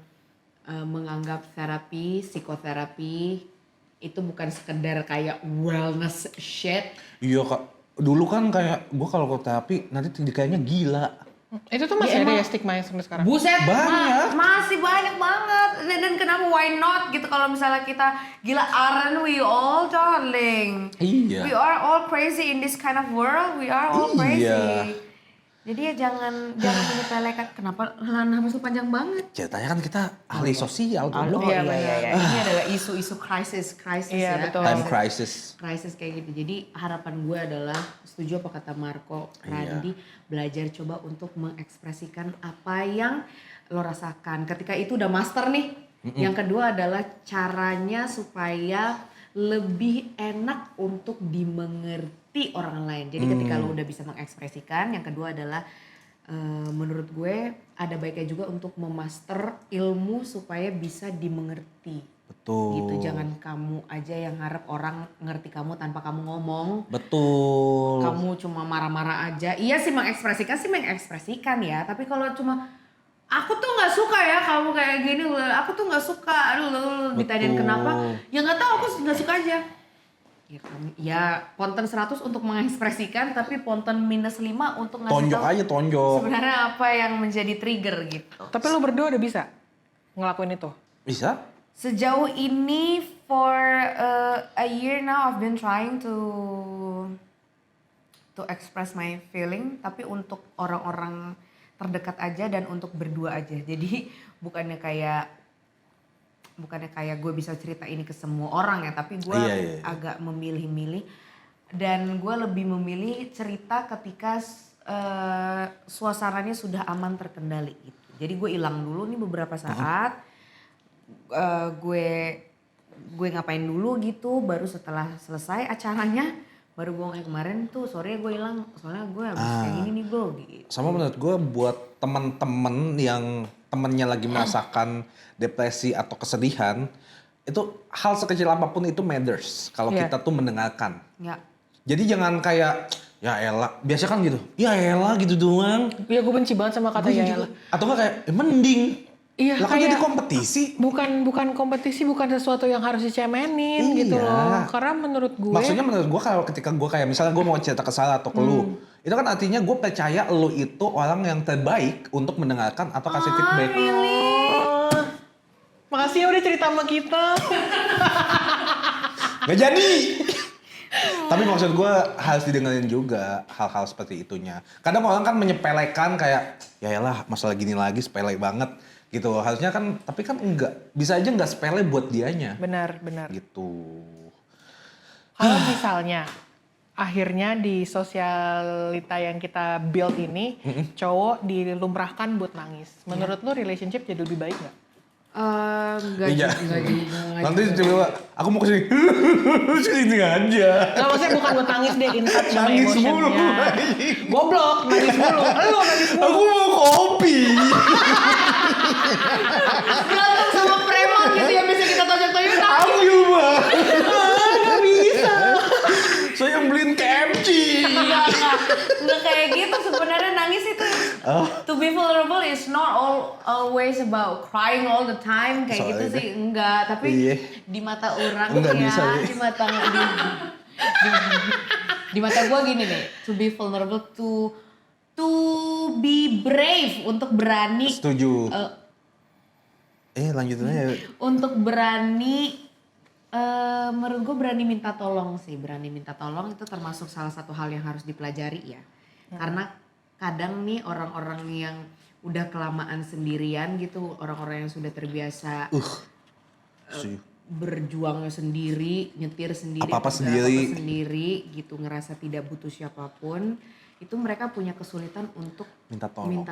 menganggap terapi, psikoterapi itu bukan sekedar kayak wellness shit. Iya kak, dulu kan kayak gue kalau ke terapi nanti kayaknya gila. Itu tuh masih ada ya stigma yang sampai sekarang. Buset, Banyak. masih banyak banget. Dan kenapa why not gitu kalau misalnya kita gila, aren't we all darling? Iya. We are all crazy in this kind of world. We are all Iya. crazy. Jadi ya jangan menyepelekan. Kenapa nafas lu panjang banget? Ceritanya kan kita ahli sosial tuh. Oh Iya, iya. Ini adalah isu-isu krisis Iya, ya. betul. Time crisis. Krisis kayak gitu. Jadi harapan gue adalah, setuju apa kata Marco Randi, belajar coba untuk mengekspresikan apa yang lo rasakan. Ketika itu udah master nih. Yang kedua adalah caranya supaya lebih enak untuk dimengerti orang lain. Jadi ketika lo udah bisa mengekspresikan, yang kedua adalah menurut gue ada baiknya juga untuk memaster ilmu supaya bisa dimengerti. Betul. Gitu, jangan kamu aja yang harap orang ngerti kamu tanpa kamu ngomong. Betul. Kamu cuma marah-marah aja. Iya sih mengekspresikan ya, tapi kalau cuma aku tuh nggak suka ya kamu kayak gini, aku tuh nggak suka, aduh ditanyain Betul. kenapa, ya nggak tahu, aku nggak suka aja. Ya ponten 100 untuk mengekspresikan, tapi ponten -5 untuk ngasih Tonjok tahu aja, tonjok. sebenarnya apa yang menjadi trigger gitu. Tapi lo berdua udah bisa ngelakuin itu? Bisa? Sejauh ini for a year now I've been trying to express my feeling, tapi untuk orang-orang terdekat aja dan untuk berdua aja. Jadi bukannya kayak gue bisa cerita ini ke semua orang ya, tapi gue Iya. agak memilih-milih, dan gue lebih memilih cerita ketika suasananya sudah aman, terkendali gitu. Jadi gue hilang dulu nih beberapa saat, gue ngapain dulu gitu, baru setelah selesai acaranya baru gue kayak kemarin tuh sore gue hilang soalnya gue habis kayak gini nih bro gitu. Sama menurut gue buat teman-teman yang temennya lagi merasakan depresi atau kesedihan, itu hal sekecil apapun itu matters kalau Iya. kita tuh mendengarkan. Ya. Jadi jangan kayak ya elah, biasa kan gitu. Ya elah gitu doang. Iya, gue benci banget sama kata ya elah. Atau enggak kayak mending. Iya, Lah kan kayak- jadi kompetisi. Bukan kompetisi, bukan sesuatu yang harus dicemenin gitu Iya. loh. Karena menurut gue, Maksudnya menurut gue kalau ketika gue kayak misalnya gue mau cerita ke Sarah atau ke lu, itu kan artinya gue percaya lu itu orang yang terbaik untuk mendengarkan atau kasih feedback. oh, makasih ya udah cerita sama kita. Gak jadi. Tapi maksud gue harus didengerin juga hal-hal seperti itunya. Kadang orang kan menyepelekan kayak, ya elah masalah gini lagi sepele banget gitu. Harusnya kan, tapi kan enggak. Bisa aja enggak sepele buat dianya. Benar. Gitu. Kalau misalnya akhirnya di sosialita yang kita build ini, cowok dilumrahkan buat nangis. Menurut lu relationship jadi lebih baik nggak? Enggak Iya. juga. Nanti coba aku mau kesini. Sini aja. Nggak, maksudnya bukan buat nangis deh, in touch sama Nangis mulu. emotionnya. Goblok, nangis mulu. Lu nangis mulu. Aku mau kopi. Berantem sama preman gitu ya, bisa kita tonjok-tonjok nangis. Ambil mah. Nggak bisa. Saya yang beliin KFC. Enggak kayak gitu sebenarnya, nangis itu To be vulnerable is not always about crying all the time kayak gitu Soalnya sih, enggak. Tapi Iya. di mata orang Enggak ya, bisa, iya. di mata di mata gue gini nih, to be vulnerable, to be brave, untuk berani, Setuju. Lanjutin aja. untuk berani, menurut gue berani minta tolong sih. Berani minta tolong itu termasuk salah satu hal yang harus dipelajari ya. Karena kadang nih orang-orang yang udah kelamaan sendirian gitu, orang-orang yang sudah terbiasa Setuju. berjuangnya sendiri, nyetir sendiri, Apa-apa segala sendiri. sendiri gitu, ngerasa tidak butuh siapapun, itu mereka punya kesulitan untuk Minta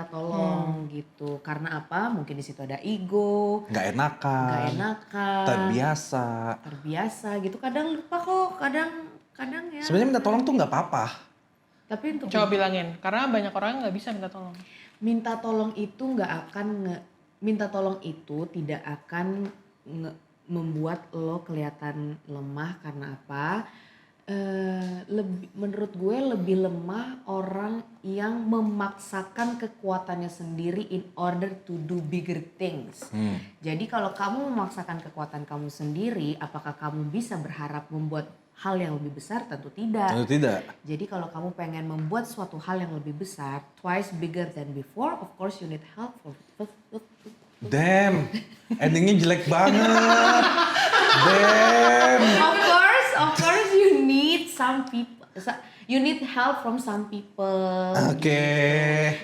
tolong. gitu. Karena apa? Mungkin di situ ada ego, Nggak enakan. nggak enakan, Terbiasa. gitu. Kadang lupa kok, kadang ya. Sebenarnya minta tolong tuh nggak apa-apa. Tapi untuk Coba bilangin, karena banyak orang yang nggak bisa minta tolong. minta tolong itu minta tolong itu tidak akan membuat lo kelihatan lemah. Karena apa? Menurut gue lebih lemah orang yang memaksakan kekuatannya sendiri in order to do bigger things. Jadi kalau kamu memaksakan kekuatan kamu sendiri, apakah kamu bisa berharap membuat hal yang lebih besar? Tentu tidak. Tentu tidak. Jadi kalau kamu pengen membuat suatu hal yang lebih besar, twice bigger than before, of course you need help. Damn, endingnya jelek banget. Damn. Of course you need some people. You need help from some people. Oke.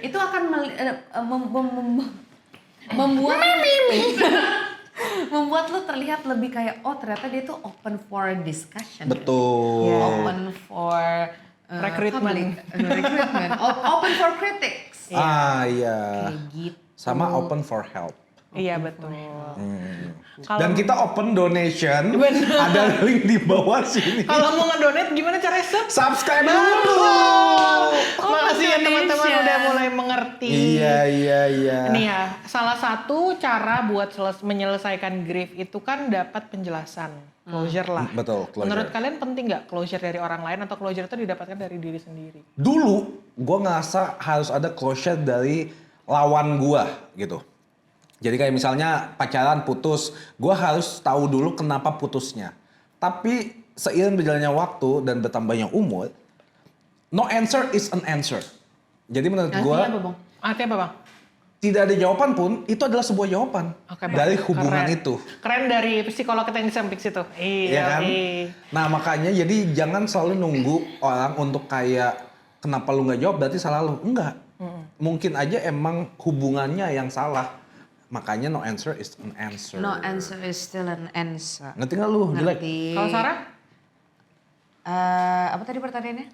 Itu akan membuat membuat lo terlihat lebih kayak, oh ternyata dia tuh open for discussion. Betul. Open for Recruitment. Open for critics. Iya. Kayak gitu. Sama open for help. Iya betul. Dan kita open donation. Ada link di bawah sini. Kalau mau ngedonate gimana caranya Subscribe dulu. Makasih ya teman-teman donation. udah mulai mengerti. Iya. Nih ya, salah satu cara buat menyelesaikan grief itu kan dapat penjelasan, closure lah. Betul, closure. Menurut kalian penting nggak closure dari orang lain atau closure itu didapatkan dari diri sendiri? Dulu gue ngerasa harus ada closure dari lawan gue gitu. Jadi kayak misalnya pacaran putus, gue harus tahu dulu kenapa putusnya. Tapi seiring berjalannya waktu dan bertambahnya umur, no answer is an answer. Jadi menurut gue Artinya apa, Bang? Artinya apa Bang? tidak ada jawaban pun, itu adalah sebuah jawaban Oke, Bang. dari hubungan Keren. itu. Keren dari psikolog kita yang di samping situ. Iya kan? Nah makanya jadi jangan selalu nunggu orang untuk kayak kenapa lu nggak jawab berarti salah lu. Enggak. Mungkin aja emang hubungannya yang salah. Makanya no answer is an answer. No answer is still an answer. Ngerti nggak lu? Jelek. Ngerti. Kalau Sarah, Apa tadi pertanyaannya?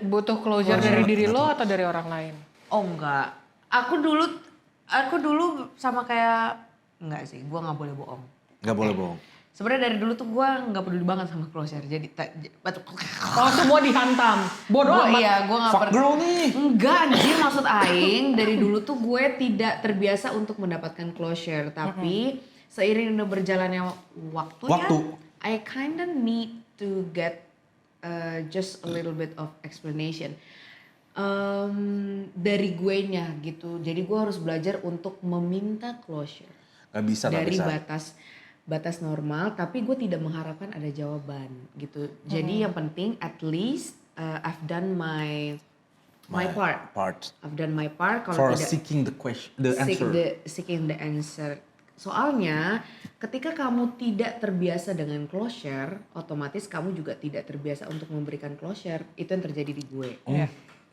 butuh closure dari diri lo atau dari orang lain? Oh enggak. Aku dulu sama kayak, enggak sih, gue nggak boleh bohong. Nggak boleh bohong. Sebenarnya dari dulu tuh gue nggak peduli banget sama closure. Jadi Oh semua dihantam, bodoh amat. Iya, gue nggak Fuck girl nih. Enggak anjir, maksud Aing dari dulu tuh gue tidak terbiasa untuk mendapatkan closure. Tapi seiring udah berjalannya waktunya, I kinda need to get just a little bit of explanation dari gue nya gitu. Jadi gue harus belajar untuk meminta closure. Nggak bisa, nggak Dari bisa. batas normal, tapi gue tidak mengharapkan ada jawaban gitu. Jadi yang penting at least I've done my part. I've done my part. Kalau For tidak seeking the question, the answer. seeking the answer. Soalnya ketika kamu tidak terbiasa dengan closure, otomatis kamu juga tidak terbiasa untuk memberikan closure. Itu yang terjadi di gue.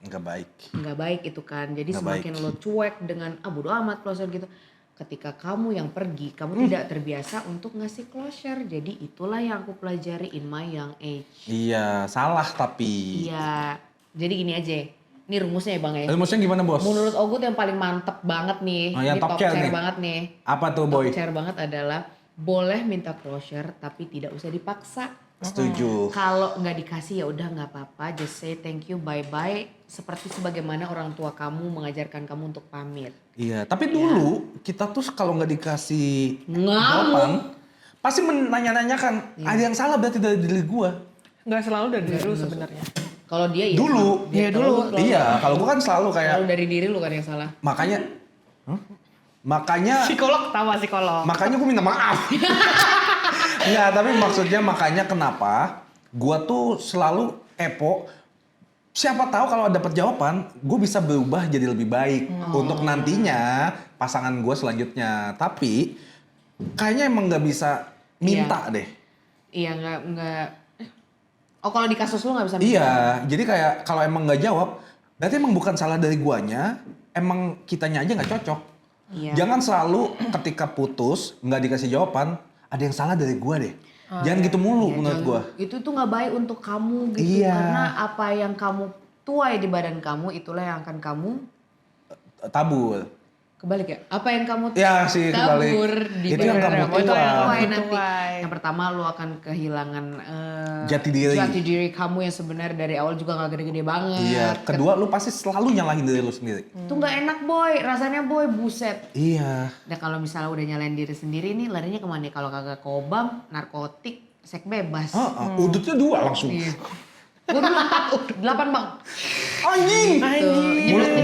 Nggak baik. Nggak baik itu kan. Jadi Nggak semakin baik. lo cuek dengan bodo amat closure gitu. Ketika kamu yang pergi, kamu tidak terbiasa untuk ngasih closure. Jadi itulah yang aku pelajari in my young age. Iya, salah tapi. Iya. Jadi gini aja. Ini rumusnya ya Bang ya. Maksudnya gimana bos? Menurut Ogut yang paling mantep banget nih. Oh, yang ini top top chair chair nih. banget nih. Apa tuh Top boy? chair banget adalah boleh minta closure tapi tidak usah dipaksa. Setuju. Kalau nggak dikasih ya udah nggak apa-apa, just say thank you, bye bye. Seperti sebagaimana orang tua kamu mengajarkan kamu untuk pamit. Iya, tapi dulu kita tuh kalau nggak dikasih Ngamuk. jawaban, pasti menanya-nanyakan. Ada yang salah berarti dari diri gua. Nggak selalu dari diri lu sebenarnya. Kalau dia iya. Dulu. Dia Iya, dulu. Iya, kalau gue kan selalu kayak Selalu dari diri lu kan yang salah. makanya Psikolog ketawa psikolog. makanya gue minta maaf. Enggak, tapi maksudnya makanya kenapa gua tuh selalu kepo. Siapa tahu kalau dapat jawaban, gue bisa berubah jadi lebih baik untuk nantinya pasangan gue selanjutnya. Tapi kayaknya emang nggak bisa minta deh. Iya nggak. Oh kalau di kasus lu nggak bisa. Iya, jadi kayak kalau emang nggak jawab, berarti emang bukan salah dari guanya, emang kitanya aja nggak cocok. Iya. Jangan selalu ketika putus nggak dikasih jawaban, ada yang salah dari gua deh. Jangan gitu mulu menurut gua. Itu tuh nggak baik untuk kamu gitu. Iya. Karena apa yang kamu tuai di badan kamu, itulah yang akan kamu Tabur. kebalik ya. Apa yang kamu Ya sih kebalik. tabur di Itu yang badan kamu itu yang tuai. tuai nanti. Tuai. Yang pertama lu akan kehilangan Jati diri. kamu yang sebenarnya dari awal juga nggak gede-gede banget. Iya. Kedua, lu pasti selalu nyalahin diri lu sendiri. Itu nggak enak boy, rasanya boy buset. Iya. Nah kalau misalnya udah nyalain diri sendiri nih larinya kemana? Kalau kagak kobam, narkotik, seks bebas. Udutnya 2 langsung. Iya. Gue dulu 8 bang. Anjing.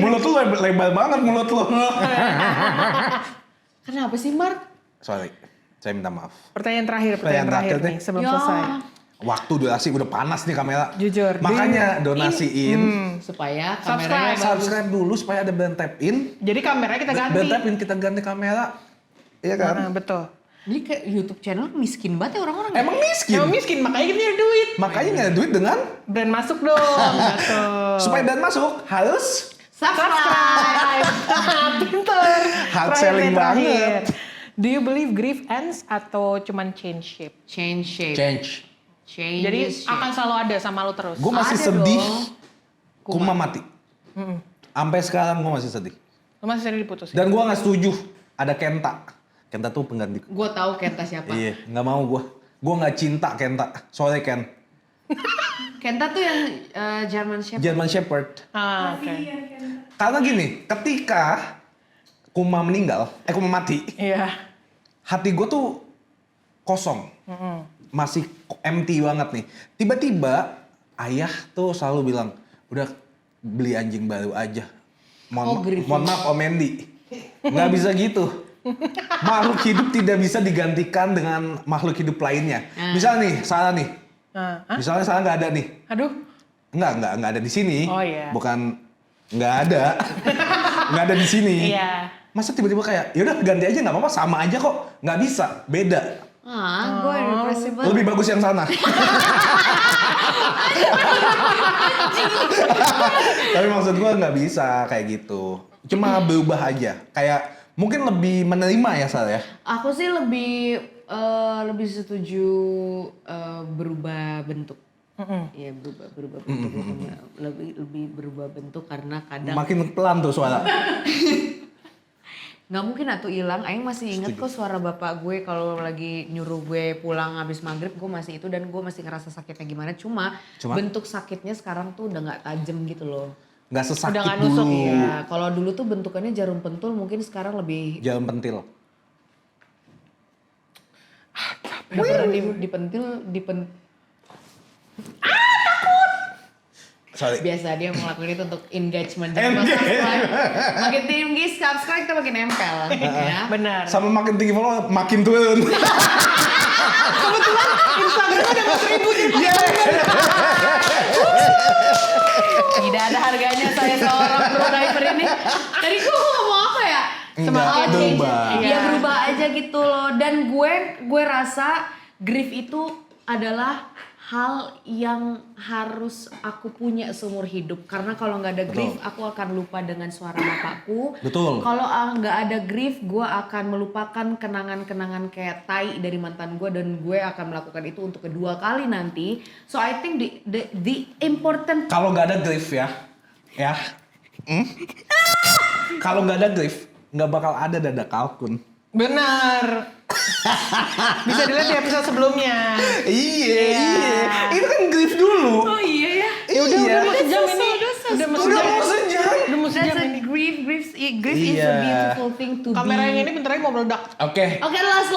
Mulut lu lebar banget mulut lu. Kenapa sih Mark? Sorry, saya minta maaf. Pertanyaan terakhir Pertanyaan terakhir nih deh. sebelum Ya. selesai. Waktu durasi udah panas nih kamera. Jujur. Makanya donasiin. Supaya Subscribe. kameranya bagus. Subscribe dulu supaya ada band tap in. Jadi kameranya kita ganti. Band tap in kita ganti kamera. Iya kan? Nah, betul. Ini kayak YouTube channel miskin banget ya orang-orang. ya? Emang miskin. Emang miskin, makanya kita nyari duit. Makanya nggak ada duit dengan Brand masuk dong. Betul. supaya band masuk harus Subscribe. Pinter. Hard Terakhir selling nih, terakhir. banget. Do you believe grief ends atau cuman change shape? Change shape. change. Change Jadi shape. akan selalu ada sama lo terus. Gue masih Ada sedih. dong. Kuma mati. Sampai sekarang gue masih sedih. Lo masih sering diputusin? Dan gue nggak setuju ada Kenta. Kenta tuh pengganti. Gue tahu Kenta siapa. Iya, nggak mau gue. Gue nggak cinta Kenta. Sorry Ken. Kenta tuh yang German Shepherd. German Shepherd. Ah, oke. Karena gini, ketika Kuma meninggal, Kuma mati, Iya. hati gue tuh kosong. Masih empty banget nih. Tiba-tiba ayah tuh selalu bilang, udah beli anjing baru aja. grief. Mohon maaf Om Mendy. Nggak bisa gitu. Makhluk hidup tidak bisa digantikan dengan makhluk hidup lainnya. Misal nih, Sarah nih. Misalnya Sarah nggak ada nih. Aduh. Nggak ada di sini. Oh, iya. Bukan nggak ada. Nggak ada di sini. Iya. Masa tiba-tiba kayak, yaudah ganti aja nggak apa-apa, sama aja kok. Nggak bisa, beda. Gue irreversible. Lebih bagus yang sana. Tapi maksud gue nggak bisa kayak gitu. Cuma berubah aja. Kayak mungkin lebih menerima ya Sal ya. Aku sih lebih setuju berubah bentuk. Iya berubah bentuk. Lebih berubah bentuk karena kadang Makin pelan tuh suara. nggak mungkin atuh hilang. Aing masih inget kok suara bapak gue kalau lagi nyuruh gue pulang habis maghrib, gue masih itu dan gue masih ngerasa sakitnya gimana. Cuma bentuk sakitnya sekarang tuh udah nggak tajem gitu loh. Nggak sesakit Udah nggak dulu. nusuk ya. Kalau dulu tuh bentukannya jarum pentul, mungkin sekarang lebih Jalan pentil. beneran dipentil. Sorry. Biasa dia melakukan itu untuk engagement. Jadi subscribe. Makin tinggi subscribe kita makin nempel. Ya. Benar. Sama makin tinggi follow makin turun. Instagram ada 1000 nih. Tidak ada harganya saya seorang pro diver ini. Tadi gue mau ngomong apa ya? Enggak, berubah. Dia berubah aja gitu loh. Dan gue rasa grief itu adalah hal yang harus aku punya seumur hidup. Karena kalau nggak ada grief, aku akan lupa dengan suara bapakku. Betul. Kalau nggak ada grief, gue akan melupakan kenangan-kenangan kayak tai dari mantan gue. Dan gue akan melakukan itu untuk kedua kali nanti. So I think the important. Kalau nggak ada grief ya. Kalau nggak ada grief, nggak bakal ada dada kalkun. Benar. Bisa dilihat di episode sebelumnya. Iya. Itu kan grief dulu. Oh iya ya. Ya udah mau sejam ini. Udah mau sejam. Udah mau That's sejam a ini. grief is Iya. a beautiful thing to Kamera be. yang ini bentar lagi mau meledak. Oke. Oke, last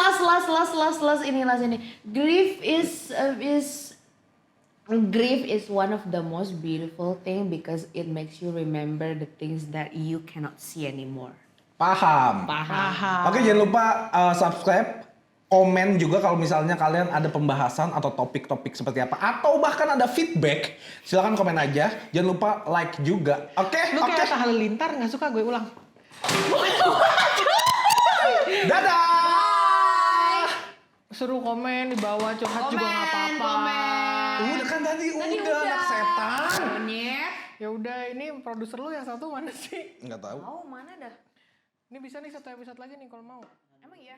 ini. Grief is Grief is one of the most beautiful thing because it makes you remember the things that you cannot see anymore. Paham. Paham. Oke, jangan lupa subscribe, komen juga kalau misalnya kalian ada pembahasan atau topik-topik seperti apa, atau bahkan ada feedback, silakan komen aja. Jangan lupa like juga. Oke, Lu oke. kayak Atta Halilintar nggak suka gue ulang. Dadah. Suruh komen di bawah, curhat juga nggak apa-apa. Udah kan tadi udah anak setan. Monyet. Ya udah, ini produser lu yang satu mana sih? Nggak tahu. Oh, mana dah? Ini bisa nih satu episode lagi nih kalau mau. Emang iya?